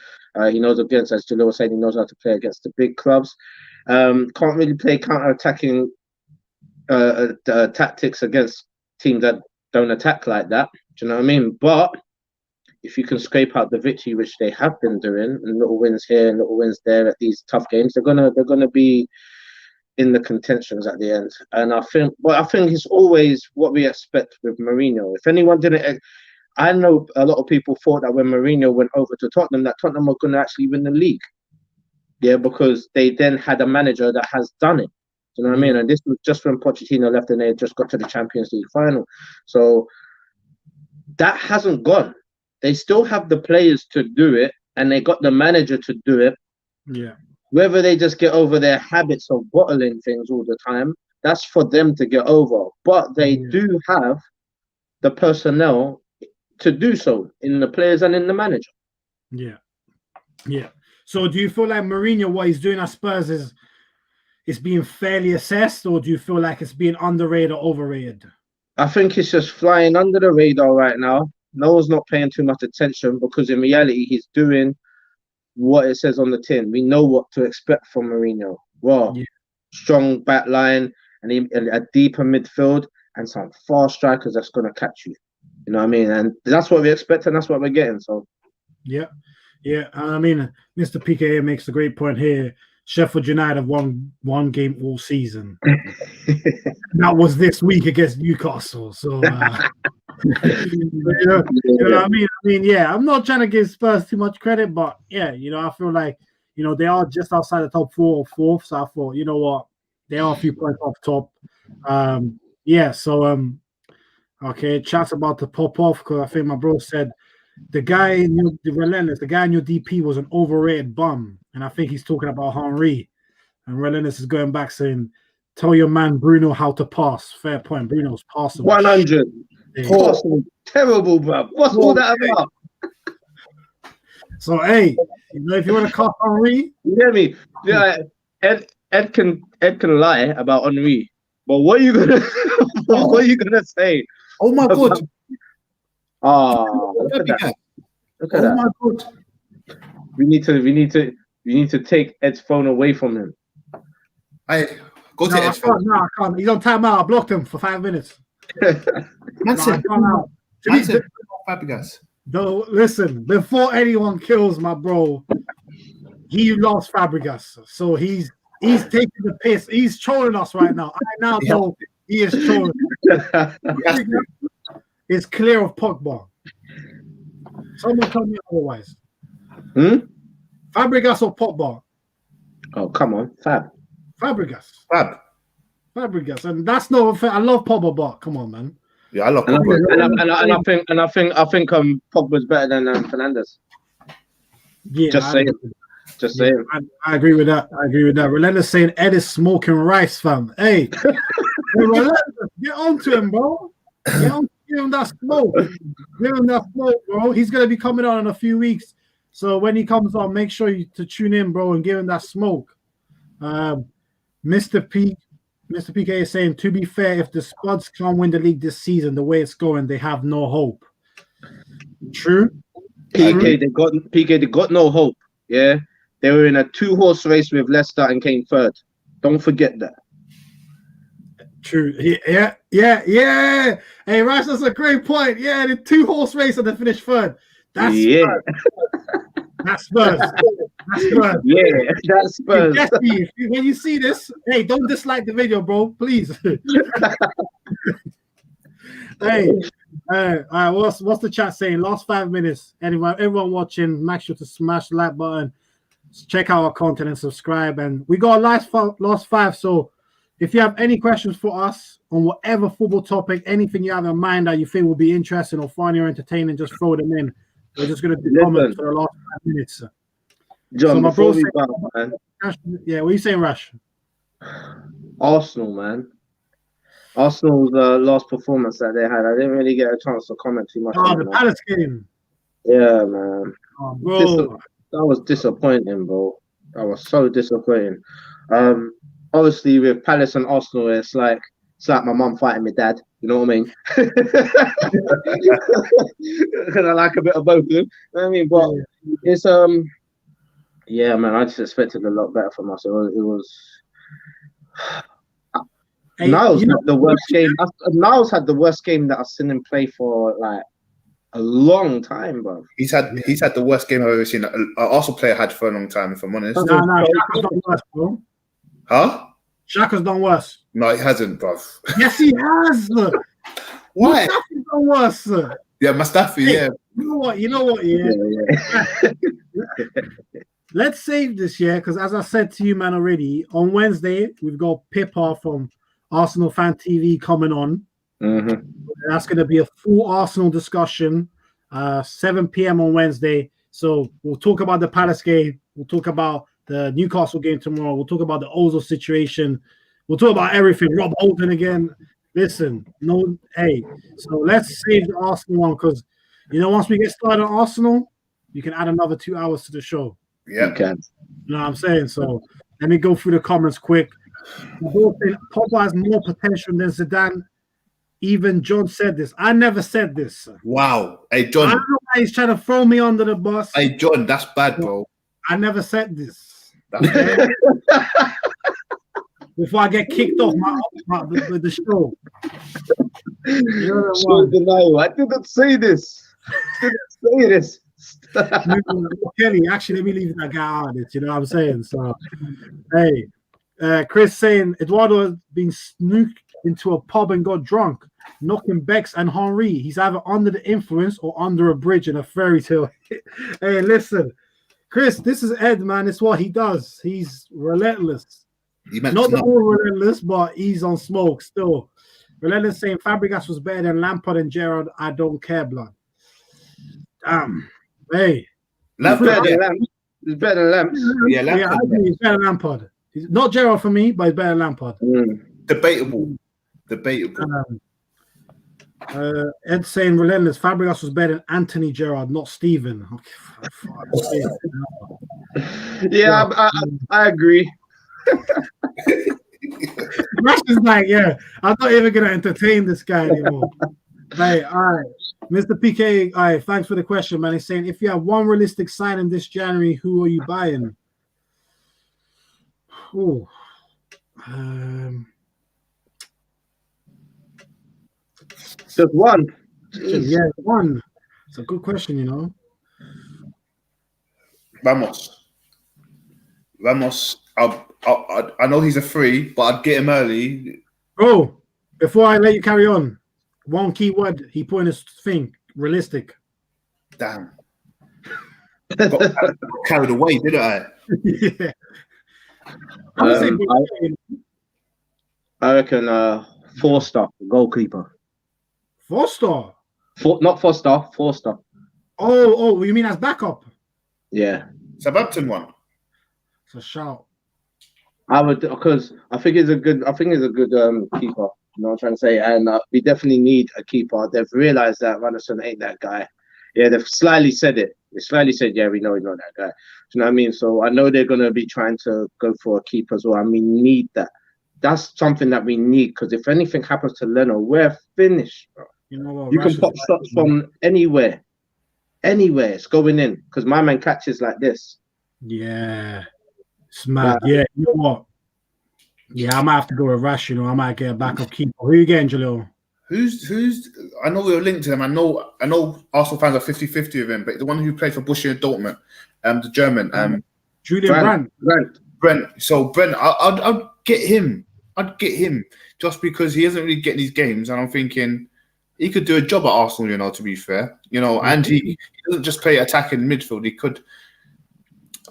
He knows against, as Jalil was saying, he knows how to play against the big clubs. Can't really play counter-attacking tactics against teams that don't attack like that. Do you know what I mean? But if you can scrape out the victory, which they have been doing, and little wins here and little wins there at these tough games, they're gonna be in the contentions at the end. And I think it's always what we expect with Mourinho. If anyone didn't, I know a lot of people thought that when Mourinho went over to Tottenham, that Tottenham were going to actually win the league. Yeah, because they then had a manager that has done it. Do you know what I mean? And this was just when Pochettino left and they had just got to the Champions League final. So that hasn't gone. They still have the players to do it, and they got the manager to do it. Yeah. Whether they just get over their habits of bottling things all the time, that's for them to get over. But they do have the personnel to do so in the players and in the manager. Yeah. So do you feel like Mourinho, what he's doing at Spurs is being fairly assessed, or do you feel like it's being underrated or overrated? I think it's just flying under the radar right now. No one's not paying too much attention because in reality, he's doing what it says on the tin. We know what to expect from Mourinho. Well, strong back line and a deeper midfield and some fast strikers that's going to catch you. You know what I mean? And that's what we expect, and that's what we're getting. So, yeah. I mean, Mr. PKA makes a great point here. Sheffield United have won one game all season. That was this week against Newcastle. So, you know what I mean? I'm not trying to give Spurs too much credit, but I feel like, they are just outside the top 4 or 4th. So I thought, you know what? They are a few points off top. Okay, chat about to pop off because I think my bro said the guy in your DP was an overrated bum, and I think he's talking about Henry. And Relentless is going back saying, "Tell your man Bruno how to pass." Fair point. Bruno's passing 100. Passing terrible, bro. What's all that about? So hey, if you want to call Henry, you hear me? Yeah, Ed can lie about Henry, but what are you gonna say? Oh my God! Look at that! Look at that! My God! We need to take Ed's phone away from him. I can't. He's on timeout. I blocked him for 5 minutes. Fabregas. No, listen. Before anyone kills my bro, he lost Fabregas, so he's taking the piss. He's trolling us right now. I now know he is trolling. It's clear of Pogba. Someone tell me otherwise. Fabregas or Pogba? Oh, come on, Fabregas, and that's no offense. I love Pogba, but come on, man. Yeah, I love Pogba. And I think Pogba's better than Fernandes. Yeah, just saying. I agree with that. Relentless saying Ed is smoking rice, fam. Hey, Relentless, Get on to him, bro. Give him that smoke. Give him that smoke, bro. He's gonna be coming on in a few weeks. So when he comes on, make sure to tune in, bro, and give him that smoke. Mr. PK is saying, to be fair, if the Spurs can't win the league this season, the way it's going, they have no hope. True. PK, they got no hope. Yeah, they were in a 2-horse race with Leicester and came third. Don't forget that. True. Yeah. Hey, Rash, that's a great point. Yeah, the 2-horse race and they finished third. That's Spurs. That's Spurs. That's Spurs. Yeah, that's Spurs. When you see this, hey, don't dislike the video, bro. Please. Hey, all right. What's the chat saying? Last 5 minutes. Everyone watching, make sure to smash the like button. Check out our content and subscribe. And we got a last 5. So if you have any questions for us on whatever football topic, anything you have in mind that you think will be interesting or funny or entertaining, just throw them in. We're just going to do comments for the last 5 minutes. John, so my bro saying, man. Yeah, what are you saying, Rash? Arsenal, man. Arsenal's last performance that they had, I didn't really get a chance to comment too much. Oh, the Palace game. Yeah, man. Oh, bro. That was disappointing, bro. That was so disappointing. Obviously, with Palace and Arsenal, it's like my mum fighting my dad. You know what I mean? Because I like a bit of both of them. You know what I mean? But it's yeah, man. I just expected a lot better from us. It was. Niles had the worst game. Niles had the worst game that I've seen him play for like a long time, bro. He's had the worst game I've ever seen. An Arsenal player had for a long time, if I'm honest. No, Xhaka's done worse, bro. Huh? Xhaka's done worse. No, he hasn't, bro. Yes, he has. Why? Mustafi's done worse. Yeah, Mustafi, hey, yeah. You know what? Yeah. Let's save this year because, as I said to you, man, already on Wednesday we've got Pippa from Arsenal Fan TV coming on. Mm-hmm. That's going to be a full Arsenal discussion, 7 p.m. on Wednesday. So we'll talk about the Palace game. We'll talk about the Newcastle game tomorrow. We'll talk about the Ozil situation. We'll talk about everything. Rob Holding again. Listen, so let's save the Arsenal one because, once we get started on Arsenal, you can add another 2 hours to the show. Yeah. You can. You know what I'm saying? So let me go through the comments quick. Pogba has more potential than Zidane. Even John said this. I never said this. Wow. Hey, John. I don't know why he's trying to throw me under the bus. Hey, John, that's bad, bro. I never said this. That's bad. Before I get kicked off with the show. I didn't say this. I didn't say this. Kelly, actually, let me leave that guy out of it. You know what I'm saying? So, hey, Chris saying Eduardo has been snooked into a pub and got drunk, knocking Bex and Henri. He's either under the influence or under a bridge in a fairy tale. Hey, listen, Chris, this is Ed, man. It's what he does. He's relentless. Not the whole relentless, but he's on smoke still. Relentless saying Fabregas was better than Lampard and Gerrard. I don't care, blood. Damn. Hey. Lampard is better than Lampard. Yeah, Lampard. I think he's better than Lampard. He's not Gerrard for me, but he's better than Lampard. Debatable. Ed saying relentless. Fabregas was better than Anthony Gerrard, not Steven. Yeah, I agree. Rush is like, yeah, I'm not even gonna entertain this guy anymore. Hey, all right, Mr. PK. All right, thanks for the question, man. He's saying if you have one realistic signing this January, who are you buying? Oh, just one. Yeah, one. It's a good question, you know. Ramos. I know he's a free, but I'd get him early. Bro, before I let you carry on, one key word he put in his thing: realistic. Damn. Got carried away, didn't I? Yeah. I reckon 4-star goalkeeper. 4-star? Not 4-star, 4-star. Oh, you mean as backup? Yeah. Southampton one. It's a shout. I would, because I think he's a good keeper. You know what I'm trying to say? And we definitely need a keeper. They've realised that Radisson ain't that guy. Yeah, they've slightly said it. They slightly said, yeah, we know he's not that guy. Do you know what I mean? So I know they're going to be trying to go for a keeper as well. And we need that. That's something that we need, because if anything happens to Leno, we're finished, bro. You know what? You can pop shots from anywhere. Anywhere. It's going in, because my man catches like this. Yeah. It's mad. Yeah, you know what? Yeah, I might have to go with Rash, you know. I might get a backup keeper. Who you getting, Jalil? Who's I know we were linked to him. I know Arsenal fans are 50-50 of him, but the one who played for Bushi and Dortmund, the German, Julian Brent. So Brent, I'd get him. I'd get him just because he isn't really getting these games, and I'm thinking he could do a job at Arsenal, you know, to be fair. You know, and he doesn't just play attacking midfield, he could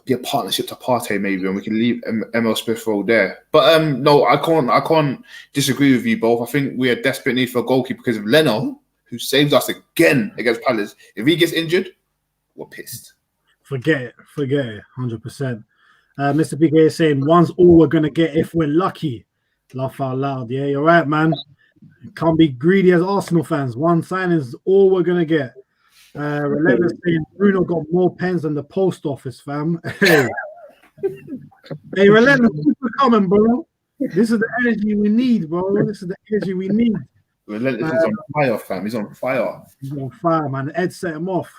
be a partnership to Partey maybe, and we can leave Emil Smith-Rowe there. But no, I can't disagree with you both. I think we are desperate need for a goalkeeper because of Leno, who saved us again against Palace. If he gets injured, we're pissed. Forget it, 100%. Mr. PK is saying one's all we're gonna get if we're lucky. Laugh out loud. Yeah, you're right, man. Can't be greedy as Arsenal fans. One sign is all we're gonna get. Relentless saying Bruno got more pens than the post office, fam. Hey, Relentless, keep it coming, bro. This is the energy we need, bro. This is the energy we need. Relentless is on fire, fam. He's on fire. He's on fire, man. Ed set him off.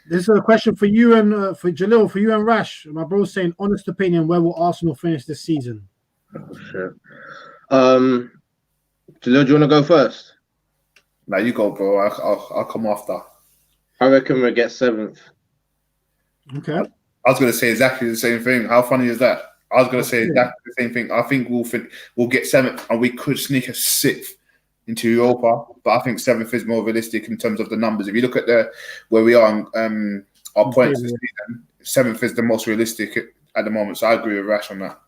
This is a question for you and for Jalil, for you and Rash. My bro's saying, honest opinion, where will Arsenal finish this season? Sure. Jalil, do you want to go first? Now you go, bro. I'll come after. I reckon we'll get 7th. Okay. I was going to say exactly the same thing. How funny is that? I was going to say exactly the same thing. I think we'll get 7th, and we could sneak a 6th into Europa. But I think 7th is more realistic in terms of the numbers. If you look at where we are on our points this season, 7th is the most realistic at the moment. So I agree with Rash on that.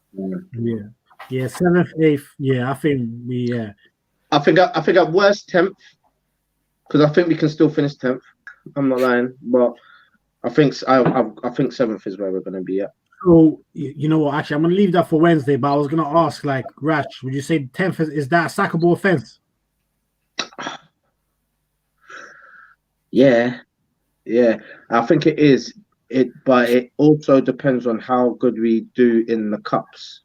Yeah, 7th, 8th. Yeah, I think I think at worst 10th, because I think we can still finish 10th. I'm not lying, but I think 7th is where we're going to be at. So you know what? Actually, I'm going to leave that for Wednesday. But I was going to ask, like, Rash, would you say 10th is that a sackable offense? Yeah. I think it is. But it also depends on how good we do in the cups.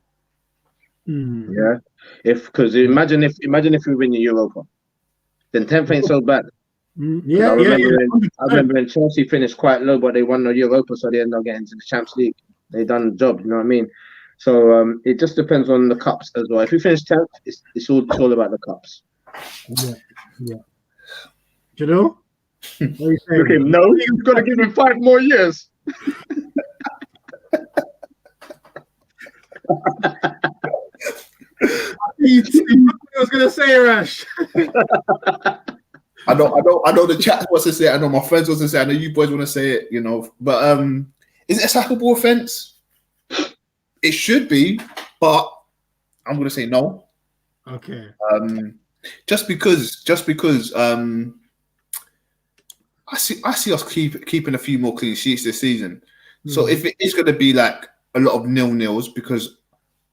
Yeah. Because imagine if we win the Europa, then 10th ain't so bad. Yeah, I remember when Chelsea finished quite low, but they won the Europa, so they ended up getting to the Champions League. They done the job, you know what I mean? So it just depends on the cups as well. If we finish 10th, it's all about the cups. Yeah. Do you know? Look at him. No, he's got to give him 5 more years. I was gonna say, Rash. I know the chat wants to say it. I know my friends want to say it. I know you boys want to say it, you know. But is it a sackable offense? It should be, but I'm gonna say no. Okay. Just because I see us keeping a few more clean sheets this season. So if it is gonna be like a lot of 0-0s, because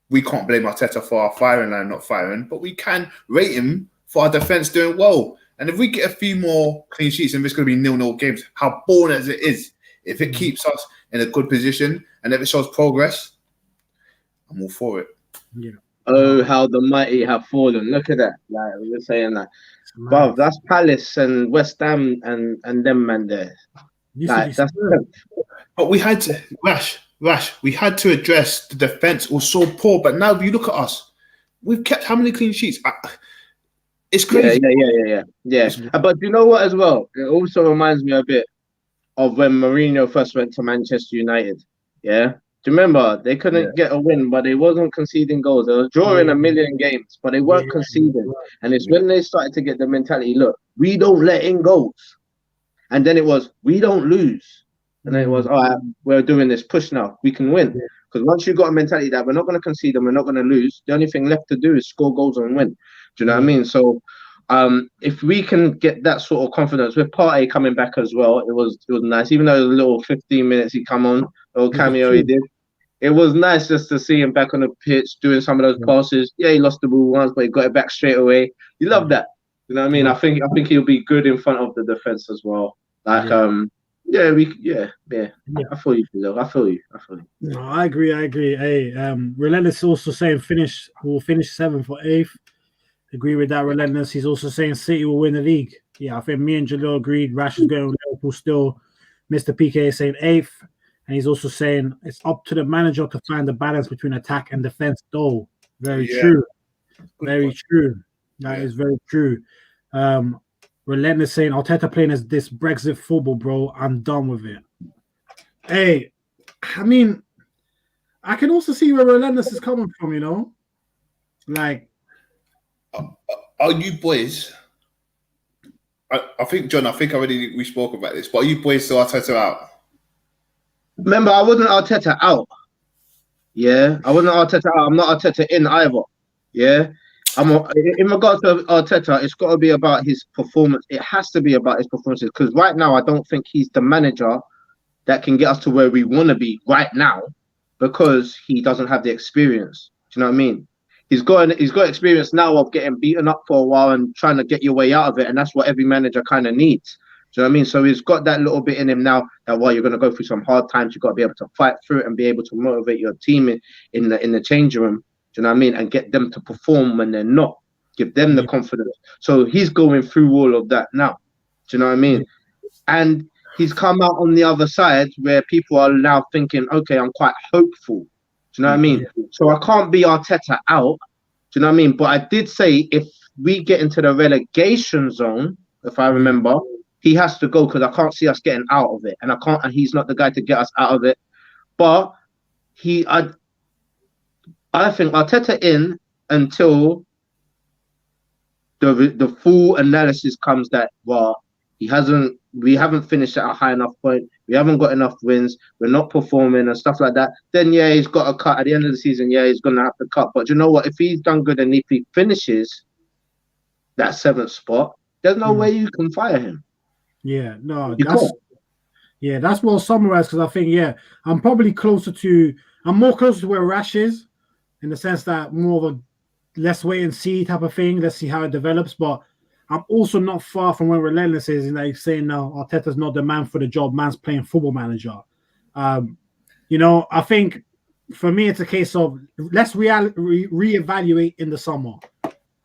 we can't blame Arteta for our firing line not firing, but we can rate him for our defense doing well. And if we get a few more clean sheets and it's going to be 0-0 games, how boring as it is, if it keeps us in a good position and if it shows progress, I'm all for it. Yeah. Oh, how the mighty have fallen. Look at that. Like, we were saying that. Wow, that's Palace and West Ham and them man there. Like, that's but we had to, Rash, we had to address the defense was so poor. But now if you look at us, we've kept how many clean sheets? It's crazy. Yeah. But you know what as well? It also reminds me a bit of when Mourinho first went to Manchester United. Yeah. Do you remember? They couldn't get a win, but they wasn't conceding goals. They were drawing a million games, but they weren't conceding. And it's when they started to get the mentality, look, we don't let in goals. And then it was, we don't lose. And then it was, all right, we're doing this push now. We can win. Because once you've got a mentality that we're not going to concede and we're not going to lose, the only thing left to do is score goals and win. Do you know what I mean? So if we can get that sort of confidence, with Partey coming back as well, it was nice. Even though it was a little 15 minutes he come on, a little cameo he did. it was nice just to see him back on the pitch doing some of those passes. Yeah, he lost the ball once, but he got it back straight away. You love that. You know what I mean? I think he'll be good in front of the defense as well. Like I feel you, Phil. I feel you. No, I agree. Hey, Relentless also saying will finish 7th or 8th. Agree with that, Relentless. He's also saying City will win the league. Yeah, I think me and Jalil agreed. Rash is going with Liverpool still. Mr. PK is saying 8th. And he's also saying it's up to the manager to find the balance between attack and defense, though. Very true. Very true. That is very true. Relentless saying Arteta playing as this Brexit football, bro. I'm done with it. Hey, I mean, I can also see where Relentless is coming from, you know? Like, are you boys? I think, John, we spoke about this, but are you boys still Arteta out? Remember, I wasn't Arteta out. Yeah, I wasn't Arteta out. I'm not Arteta in either. Yeah, in regards to Arteta, it's got to be about his performance. It has to be about his performances because right now, I don't think he's the manager that can get us to where we want to be right now because he doesn't have the experience. Do you know what I mean? He's got experience now of getting beaten up for a while and trying to get your way out of it, and that's what every manager kind of needs. Do you know what I mean? So he's got that little bit in him now that while you're going to go through some hard times, you've got to be able to fight through it and be able to motivate your team in the changing room. Do you know what I mean? And get them to perform when they're not. Give them the confidence. So he's going through all of that now. Do you know what I mean? And he's come out on the other side where people are now thinking, okay, I'm quite hopeful. Do you know what I mean? So I can't be Arteta out. Do you know what I mean? But I did say if we get into the relegation zone, if I remember, he has to go because I can't see us getting out of it, and he's not the guy to get us out of it. But I think Arteta in until the full analysis comes that we haven't finished at a high enough point, we haven't got enough wins, we're not performing and stuff like that. Then he's got a cut at the end of the season. He's gonna have to cut. But you know what? If he's done good and if he finishes that 7th spot, there's no way you can fire him. Yeah, no, that's well summarized because I think I'm more closer to where Rash is in the sense that more of a let's wait and see type of thing. Let's see how it develops, but I'm also not far from where Relentless is, and he's saying no, Arteta's not the man for the job. Man's playing football manager. I think for me it's a case of let's reevaluate in the summer.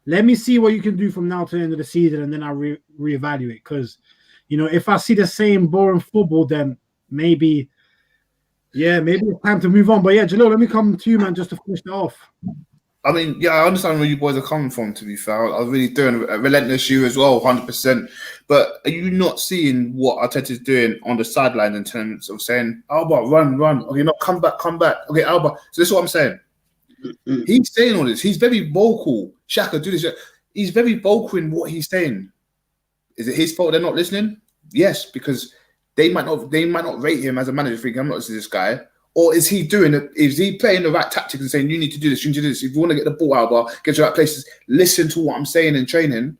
Let me see what you can do from now to the end of the season, and then I'll reevaluate because. If I see the same boring football, then maybe it's time to move on. But Jalil, let me come to you, man, just to finish it off. I mean, I understand where you boys are coming from, to be fair. I was really doing a relentless you as well, 100%. But are you not seeing what Arteta's doing on the sideline in terms of saying, Alba, run. Okay, no, come back. Okay, Alba. So this is what I'm saying. He's saying all this. He's very vocal. Xhaka, do this. He's very vocal in what he's saying. Is it his fault they're not listening? Yes, because they might not rate him as a manager thinking, I'm not listening to this guy. Or is he playing the right tactics and saying, you need to do this, you need to do this. If you want to get the ball out, get to the right places, listen to what I'm saying in training.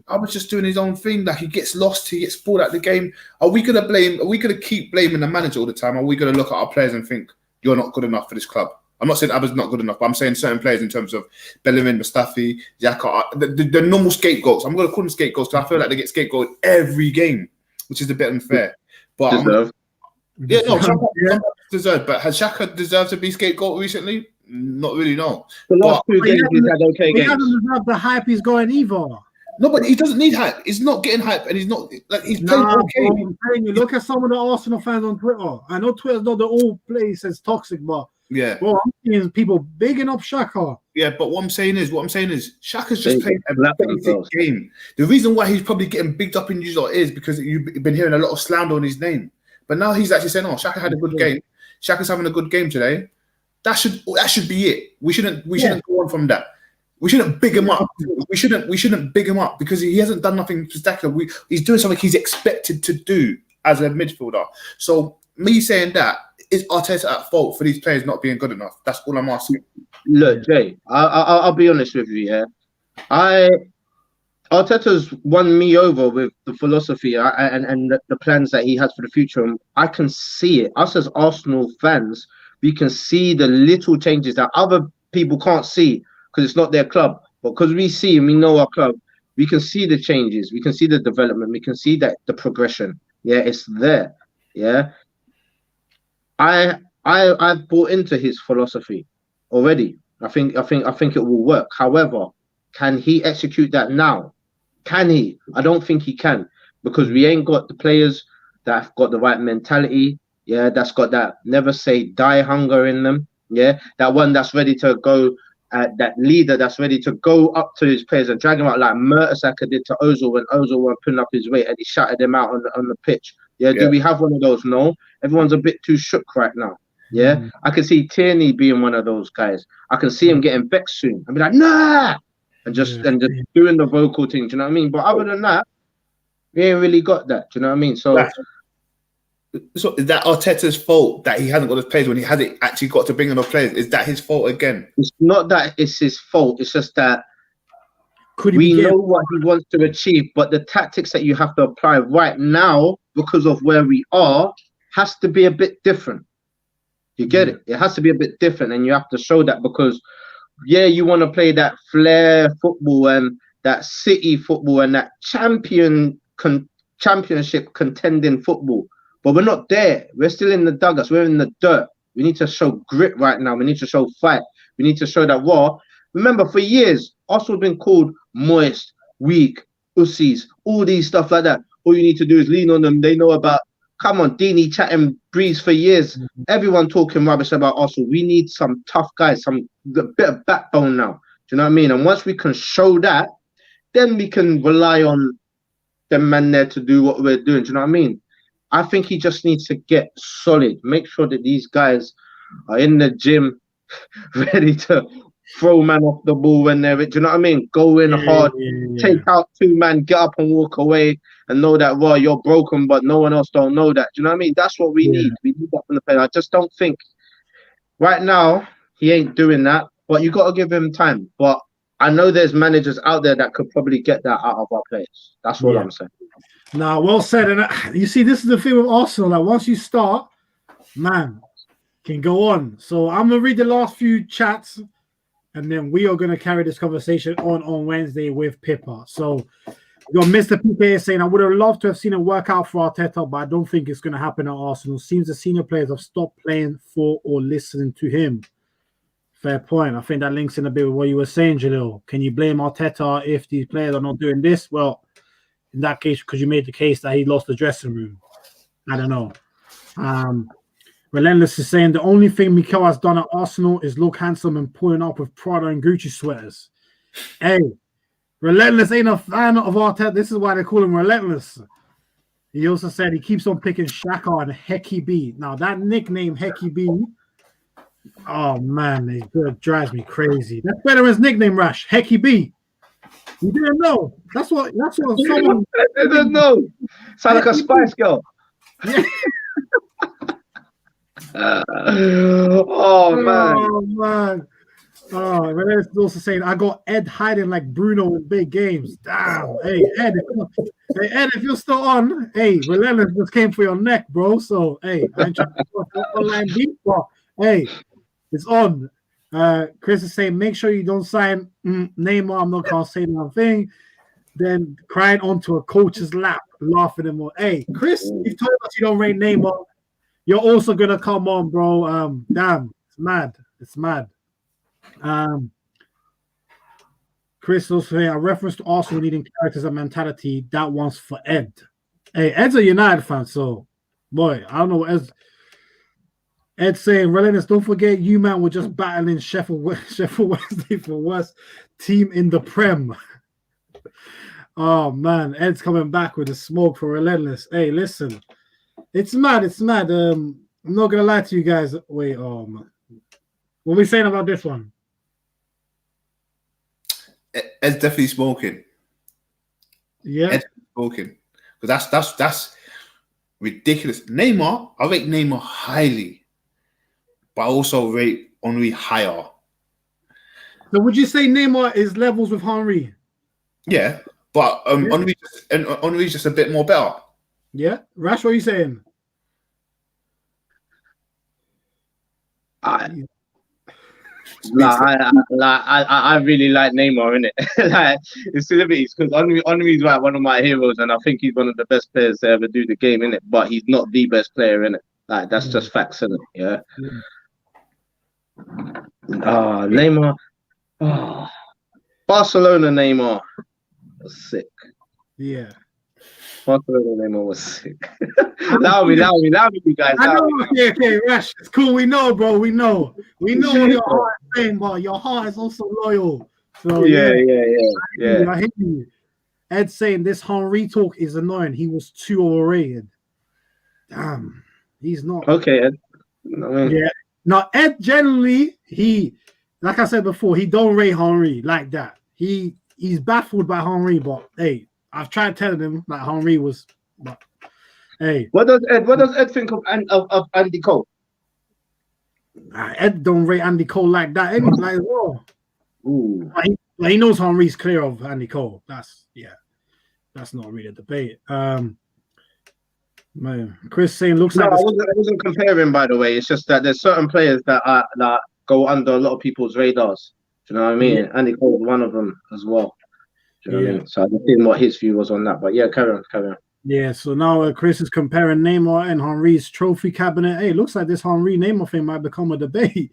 I was just doing his own thing. Like he gets lost, he gets pulled out of the game. Are we gonna keep blaming the manager all the time? Are we gonna look at our players and think, you're not good enough for this club? I'm not saying Abba's not good enough, but I'm saying certain players in terms of Bellerin, Mustafi, Xhaka, the normal scapegoats. I'm going to call them scapegoats because I feel like they get scapegoated every game, which is a bit unfair. But Xhaka deserved. But has Xhaka deserved to be scapegoat recently? Not really, no. The last 2 games he's had okay games. He hasn't deserved the hype he's going either. No, but he doesn't need hype. He's not getting hype, and he's not like he's playing okay. I'm telling you, look at some of the Arsenal fans on Twitter. I know Twitter's not the old place as toxic, but bro, I'm seeing people bigging up Xhaka. Yeah, but what I'm saying is, Xhaka's just playing a basic game. The reason why he's probably getting bigged up in you is because you've been hearing a lot of slander on his name. But now he's actually saying, "Oh, Xhaka had a good game. Xhaka's having a good game today." That should be it. We shouldn't go on from that. We shouldn't big him up. We shouldn't big him up because he hasn't done nothing spectacular. He's doing something he's expected to do as a midfielder. So me saying that, is Arteta at fault for these players not being good enough? That's all I'm asking. Look, Jay, I'll be honest with you. Arteta's won me over with the philosophy and the plans that he has for the future. And I can see it. Us as Arsenal fans, we can see the little changes that other people can't see because it's not their club. But because we see and we know our club, we can see the changes, we can see the development, we can see that the progression. Yeah, it's there. Yeah, I've bought into his philosophy already. I think it will work. However, can he execute that now? Can he? I don't think he can, because we ain't got the players that have got the right mentality. Yeah, that's got that never say die hunger in them. Yeah, that one that's ready to go. That leader that's ready to go up to his players and drag him out like Mertesacker did to Ozil when Ozil was putting up his weight and he shouted him out on the pitch. Yeah, do we have one of those? No. Everyone's a bit too shook right now. Yeah, I can see Tierney being one of those guys. I can see him getting vexed soon and be like, nah, and just doing the vocal thing. Do you know what I mean? But other than that, we ain't really got that. Do you know what I mean? So is that Arteta's fault that he hasn't got his players when he hasn't actually got to bring in the players? Is that his fault again? It's not that it's his fault. It's just that we know what he wants to achieve, but the tactics that you have to apply right now, because of where we are, has to be a bit different. You get it? It has to be a bit different, and you have to show that because, yeah, you want to play that flair football and that city football and that championship contending football. But we're not there. We're still in the dugout. We're in the dirt. We need to show grit right now. We need to show fight. We need to show that war. Remember, for years, Arsenal have been called moist, weak, ussies, all these stuff like that. All you need to do is lean on them. They know about, come on, Dini chatting breeze for years. Everyone talking rubbish about Arsenal. We need some tough guys, a bit of backbone now. Do you know what I mean? And once we can show that, then we can rely on them man there to do what we're doing. Do you know what I mean? I think he just needs to get solid. Make sure that these guys are in the gym, ready to throw man off the ball when they're, do you know what I mean? Go in hard, take out two man, get up and walk away, and know that, well, you're broken, but no one else don't know that. Do you know what I mean? That's what we need. We need that from the player. I just don't think right now he ain't doing that, but you got to give him time. But I know there's managers out there that could probably get that out of our players. That's all I'm saying. Nah, well said. And you see, this is the thing with Arsenal. Like, once you start, man, can go on. So I'm gonna read the last few chats, and then we are gonna carry this conversation on Wednesday with Pippa. So you got Mr. PK saying, I would have loved to have seen it work out for Arteta, but I don't think it's gonna happen at Arsenal. Seems the senior players have stopped playing for or listening to him. Fair point. I think that links in a bit with what you were saying, Jalil. Can you blame Arteta if these players are not doing this? Well, in that case, because you made the case that he lost the dressing room. I don't know. Relentless is saying the only thing Mikel has done at Arsenal is look handsome and pulling up with Prada and Gucci sweaters. Hey, Relentless ain't a fan of Arteta. This is why they call him Relentless. He also said he keeps on picking Xhaka and Hecky B. Now, that nickname, Hecky B, oh, man, it drives me crazy. That's better than his nickname, Rash. Hecky B. You didn't know. That's what someone I didn't know. Sound like a Spice Girl. Yeah. Oh man. Oh, Relentless is also saying I got Ed hiding like Bruno in big games. Damn. Hey, Ed, if you're still on, hey, Relentless just came for your neck, bro. So hey, I ain't trying to go online beat, but hey, it's on. Chris is saying, make sure you don't sign Neymar. I'm not gonna say nothing. Then crying onto a coach's lap, laughing at him. Hey, Chris, you told us you don't rate Neymar. You're also gonna come on, bro. Damn, it's mad. It's mad. Chris also saying a reference to Arsenal needing characters and mentality. That one's for Ed. Hey, Ed's a United fan, so boy, I don't know what Ed saying, Relentless, don't forget you man were just battling Sheffield Wednesday for worst team in the Prem. Oh man, Ed's coming back with the smoke for Relentless. Hey, listen, it's mad. I'm not gonna lie to you guys. Wait, man. What are we saying about this one? Ed's definitely smoking. Yeah, Ed's smoking because that's ridiculous. Neymar, I rate Neymar highly, but I also rate Henry higher. So would you say Neymar is levels with Henry? Yeah, but Henry's just a bit more better. Yeah, Rash, what are you saying? I really like Neymar, innit? Like, it's celebrities because Henry's like one of my heroes, and I think he's one of the best players to ever do the game, innit? But he's not the best player, innit? Like, that's just facts, innit? Yeah. Neymar. Barcelona Neymar was sick. Yeah. Barcelona Neymar was sick. Allow me, you guys. I know. Okay, Rash. It's cool. We know, bro. We know what your heart is saying, but your heart is also loyal. So yeah. I hear you. Ed saying this Henry talk is annoying. He was too overrated. Damn, he's not. Okay, Ed. Yeah. Now, Ed generally, like I said before, he don't rate Henry like that. He's baffled by Henry, but hey, I've tried telling him that Henry was. But hey, what does Ed think of Andy Cole? Ed don't rate Andy Cole like that. Anyway, like, whoa. He knows Henry's clear of Andy Cole. That's not really a debate. Man, Chris saying looks like I wasn't comparing, by the way. It's just that there's certain players that go under a lot of people's radars. Do you know what I mean? Yeah. Andy Cole was one of them as well. Do you know what I mean? So I just didn't know what his view was on that. But yeah, carry on. Yeah, so now Chris is comparing Neymar and Henry's trophy cabinet. Hey, looks like this Henry Neymar thing might become a debate.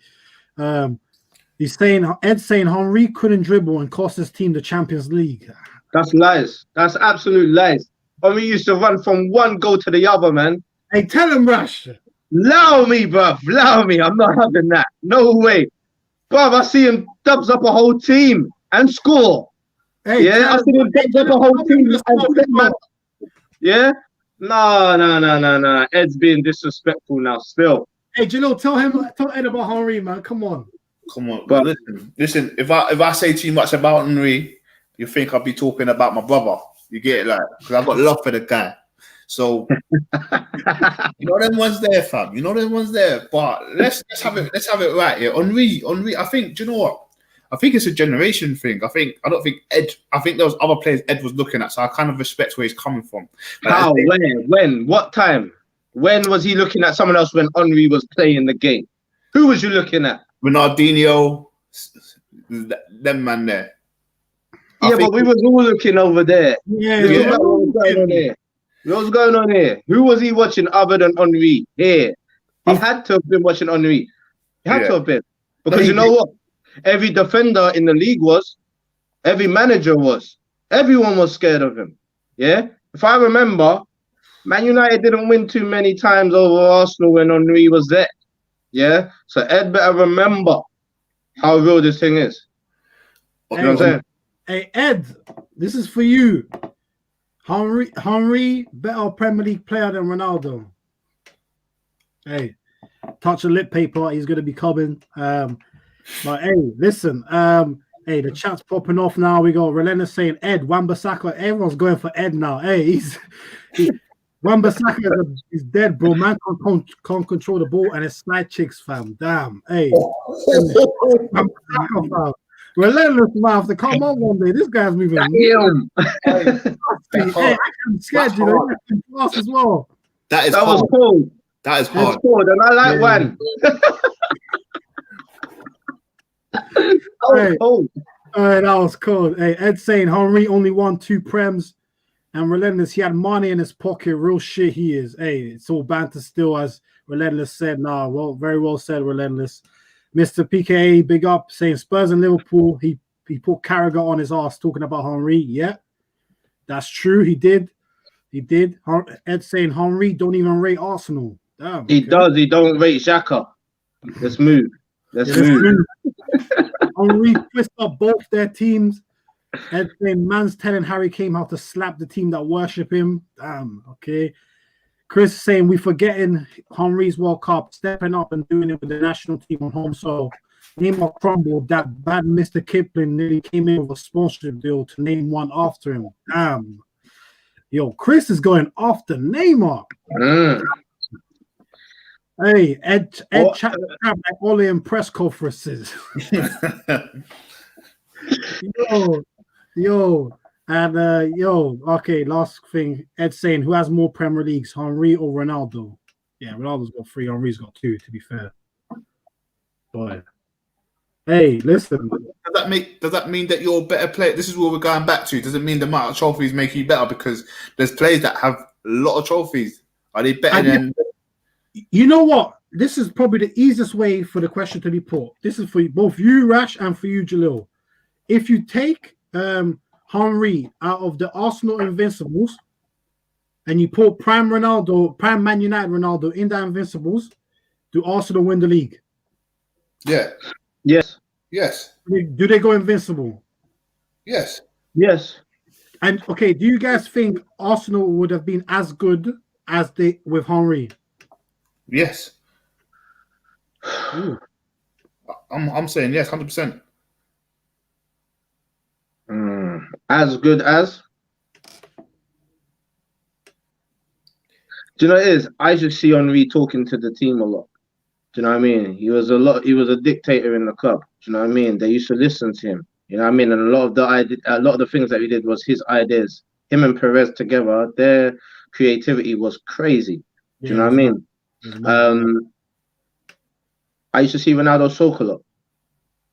He's saying Ed's saying Henry couldn't dribble and cost his team the Champions League. That's lies. That's absolute lies. Henry used to run from one goal to the other, man. Hey, tell him, Rash. Allow me, bruv. Allow me. I'm not having that. No way. Bruv, I see him dubs up a whole team and score. Hey, I see him dubs up a whole team and yeah? No. Ed's being disrespectful now still. Hey, Jalil, tell Ed about Henry, man. Come on. But listen. If I say too much about Henry, you think I'll be talking about my brother. You get it, like, because I've got love for the guy. So you know them ones there, fam. You know them ones there. But let's have it right here. Henry. I think. Do you know what? I think it's a generation thing. I don't think Ed. I think there was other players Ed was looking at. So I kind of respect where he's coming from. Like, how? When? What time? When was he looking at someone else when Henry was playing the game? Who was you looking at? Ronaldinho, them man there. But we was all looking over there. What was going on here? Who was he watching other than Henry? Here. He had to have been watching Henry. He had to have been. Because you know what? Every defender in the league was. Every manager was. Everyone was scared of him. Yeah? If I remember, Man United didn't win too many times over Arsenal when Henry was there. Yeah? So Ed better remember how real this thing is. You know what I'm saying? Hey, Ed, this is for you. Henry, better Premier League player than Ronaldo. Hey, touch of lip paper. He's going to be coming. But hey, listen. Hey, the chat's popping off now. We got Relentless saying Ed, Wan-Bissaka. Everyone's going for Ed now. Hey, Wan-Bissaka is dead, bro. Man can't control the ball and it's slide chicks, fam. Damn. Hey, Wan-Bissaka, fam. Relentless might have to come on one day. This guy's moving. Hey, I'm scared, you know. Fast as well. That was cold. That is hard. Cold, and I like one. Cold. That was cold. Hey, Ed saying Henry only won 2 Prems, and Relentless, he had money in his pocket. Real shit he is. Hey, it's all banter still, as Relentless said. Nah, well, very well said, Relentless. Mr. PKA, big up, saying Spurs and Liverpool. He put Carragher on his ass talking about Henry. Yeah, that's true. He did. Ed saying Henry don't even rate Arsenal. Damn, he does. He don't rate Xhaka. Let's move. Henry twist up both their teams. Ed saying man's telling Harry Kane how to slap the team that worship him. Damn. Okay. Chris saying we forgetting Henry's World Cup, stepping up and doing it with the national team on home soil. Neymar crumbled. That bad Mr. Kipling nearly came in with a sponsorship deal to name one after him. Damn. Yo, Chris is going after Neymar. Hey, Ed chat like Ole in press conferences. Yo. And okay, last thing. Ed saying who has more Premier Leagues, Henry or Ronaldo? Yeah, Ronaldo's got 3, Henry's got 2, to be fair. Boy. Hey, listen. Does that mean that you're a better player? This is where we're going back to. Does it mean the amount of trophies make you better? Because there's players that have a lot of trophies. Are they better than? You know what? This is probably the easiest way for the question to be put. This is for both you, Rash, and for you, Jalil. If you take Henry out of the Arsenal Invincibles and you put prime Ronaldo, prime Man United Ronaldo in the Invincibles, do Arsenal win the league? Yeah. Yes. Yes. Do they go invincible? Yes. Yes. And okay, do you guys think Arsenal would have been as good as they with Henry? Yes. Ooh. I'm saying yes, 100%. As good as? Do you know what it is? I just see Henry talking to the team a lot. Do you know what I mean? He was a dictator in the club. Do you know what I mean? They used to listen to him. You know what I mean? And a lot of the things that he did was his ideas. Him and Perez together, their creativity was crazy. Do you know what I mean? I used to see Ronaldo soak a lot.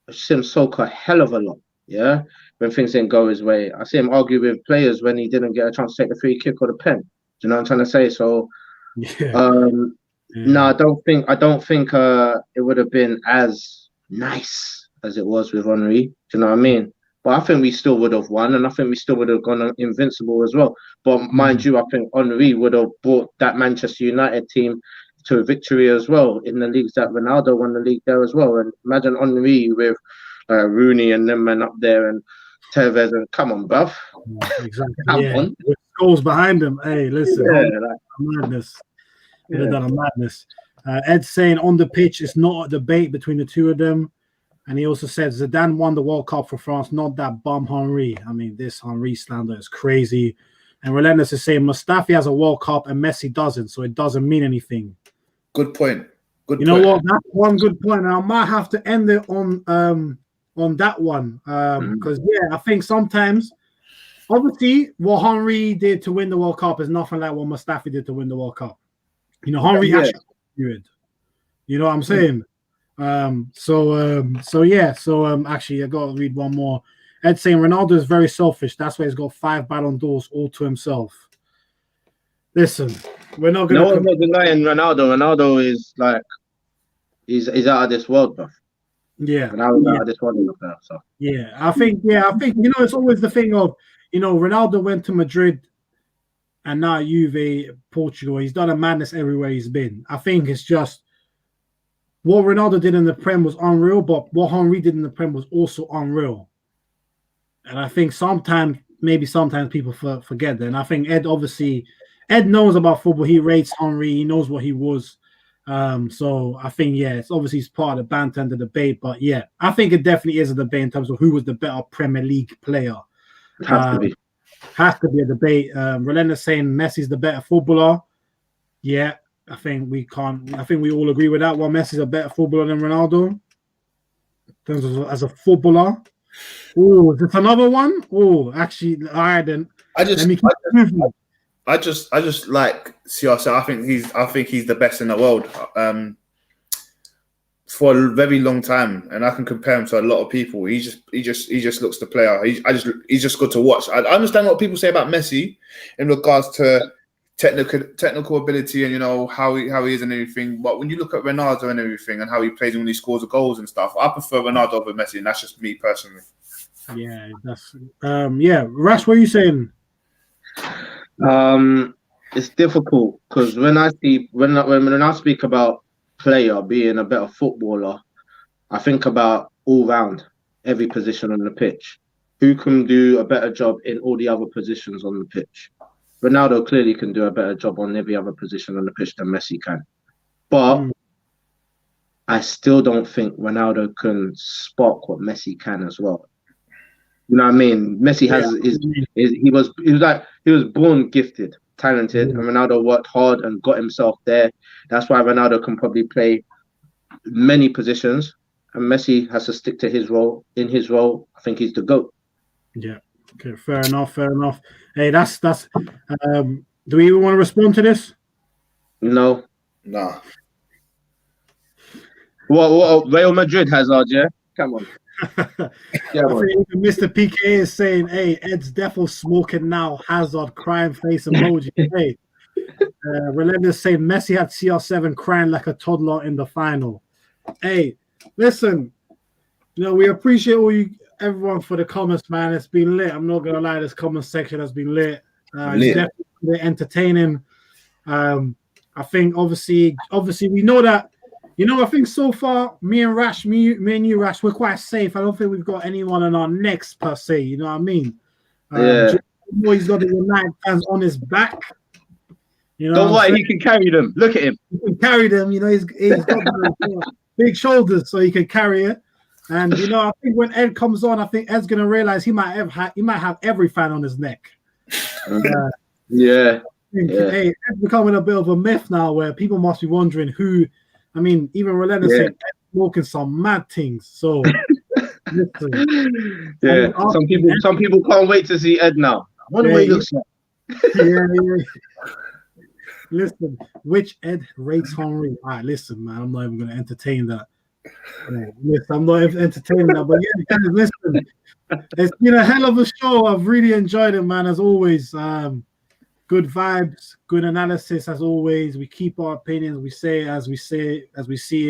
I used to see him soak a hell of a lot. Yeah, when things didn't go his way. I see him argue with players when he didn't get a chance to take the free kick or the pen. Do you know what I'm trying to say? So, no, I don't think it would have been as nice as it was with Henry. Do you know what I mean? But I think we still would have won, and I think we still would have gone invincible as well. But mind you, I think Henry would have brought that Manchester United team to a victory as well in the leagues that Ronaldo won the league there as well. And imagine Henry with Rooney and them men up there and Tevez and come on, bruv. Exactly. Come on. With goals behind him. Hey, listen, madness. Could have done a madness. Ed saying on the pitch, it's not a debate between the two of them. And he also said Zidane won the World Cup for France, not that bum Henry. I mean, this Henry slander is crazy. And Relentless is saying Mustafi has a World Cup and Messi doesn't, so it doesn't mean anything. Good point. You know what? That's one good point. And I might have to end it on that one. Because I think sometimes, obviously, what Henry did to win the World Cup is nothing like what Mustafi did to win the World Cup. You know, Henry actually did. You know what I'm saying? Actually, I gotta read one more. Ed saying Ronaldo is very selfish. That's why he's got 5 Ballon d'Ors all to himself. Listen, we're not gonna. No, I'm not denying Ronaldo. Ronaldo is like he's out of this world, bro. Yeah, Ronaldo's out of this world now. So I think it's always the thing of Ronaldo went to Madrid, and now Juve, Portugal. He's done a madness everywhere he's been. I think it's just what Ronaldo did in the Prem was unreal, but what Henry did in the Prem was also unreal. And I think sometimes people forget that. And I think Ed knows about football. He rates Henry. He knows what he was. So I think, it's obviously it's part of the banter and the debate. But I think it definitely is a debate in terms of who was the better Premier League player. It has to be. Has to be a debate. Relentless saying Messi's the better footballer. Yeah, I think we all agree with that one. Messi's a better footballer than Ronaldo. In terms of as a footballer. Oh, is this another one? Oh, actually, all right then. I just like CR7. I think he's the best in the world for a very long time, and I can compare him to a lot of people. He just looks the player. He's just good to watch. I understand what people say about Messi in regards to technical ability and how he is and everything. But when you look at Ronaldo and everything and how he plays when he scores the goals and stuff, I prefer Ronaldo over Messi, and that's just me personally. Yeah, that's Rash, what are you saying? It's difficult because when I speak about player being a better footballer, I think about all round every position on the pitch. Who can do a better job in all the other positions on the pitch? Ronaldo clearly can do a better job on every other position on the pitch than Messi can. But I still don't think Ronaldo can spark what Messi can as well. You know what I mean? Messi he was born gifted, talented, and Ronaldo worked hard and got himself there. That's why Ronaldo can probably play many positions, and Messi has to stick to his role. In his role, I think he's the GOAT. Yeah. Okay. Fair enough. Hey, that's. Do we even want to respond to this? No. Nah. What? Real Madrid Hazard, yeah? Come on. Yeah, I think Mr. PK is saying, hey, Ed's defo smoking now. Hazard crying face emoji. Hey, Relentless saying Messi had CR7 crying like a toddler in the final. Hey, listen, we appreciate everyone for the comments, man. It's been lit. I'm not gonna lie, this comment section has been lit. It's definitely entertaining. I think obviously we know that. I think so far, me and you, Rash, we're quite safe. I don't think we've got anyone on our necks per se. You know what I mean? He's got the United fans on his back. Don't worry, he can carry them. Look at him. He can carry them. He's got big shoulders, so he can carry it. And I think when Ed comes on, I think Ed's gonna realize he might have every fan on his neck. Yeah. Hey, Ed's becoming a bit of a myth now, where people must be wondering who. I mean, even Relentless said smoking some mad things. So, listen, some people can't wait to see Ed now. I wonder what he looks like. Listen, which Ed rates Henry? All right, listen, man, I'm not even going to entertain that. Listen, I'm not even entertaining that. But yeah, guys, listen, it's been a hell of a show. I've really enjoyed it, man. As always, good vibes, good analysis as always. We keep our opinions. We say it as we see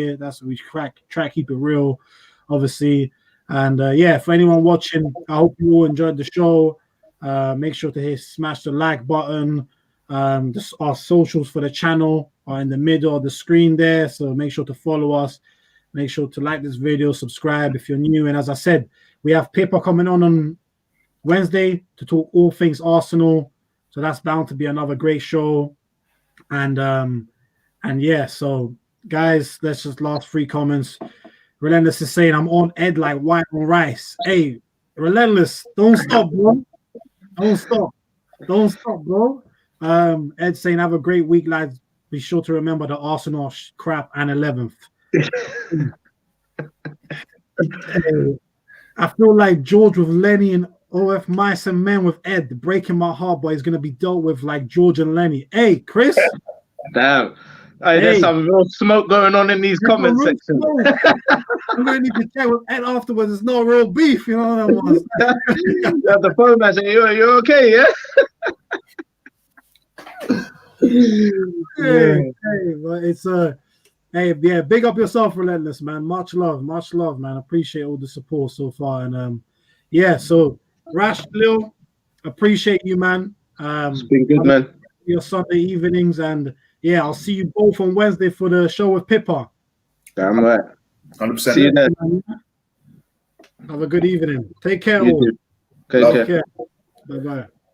it. That's what we try to keep it real, obviously. And for anyone watching, I hope you all enjoyed the show. Make sure to smash the like button. Our socials for the channel are in the middle of the screen there, so make sure to follow us. Make sure to like this video, subscribe if you're new. And as I said, we have Pippa coming on Wednesday to talk all things Arsenal. So that's bound to be another great show. And so guys, let's just last 3 comments. Relentless is saying, I'm on Ed like white on rice. Hey, Relentless, don't stop, bro. Don't stop, bro. Ed saying, have a great week, lads. Be sure to remember the Arsenal crap and 11th. I feel like George with Lenny and OF Mice and Men with Ed, breaking my heart, but he's going to be dealt with like George and Lenny. Hey, Chris. Damn. Hey, there's some real smoke going on in these comment sections. I'm going to need to check with Ed afterwards. It's not real beef, you know what I mean? You have the phone man saying, you're okay, yeah? But it's big up yourself, Relentless, man. Much love, man. Appreciate all the support so far. And so Rash, Lil, appreciate you, man. It's been good, man. Your Sunday evenings, and I'll see you both on Wednesday for the show with Pippa. Damn right. 100%. See you then. Have a good evening. Take care, You all. too. Take care. Bye-bye.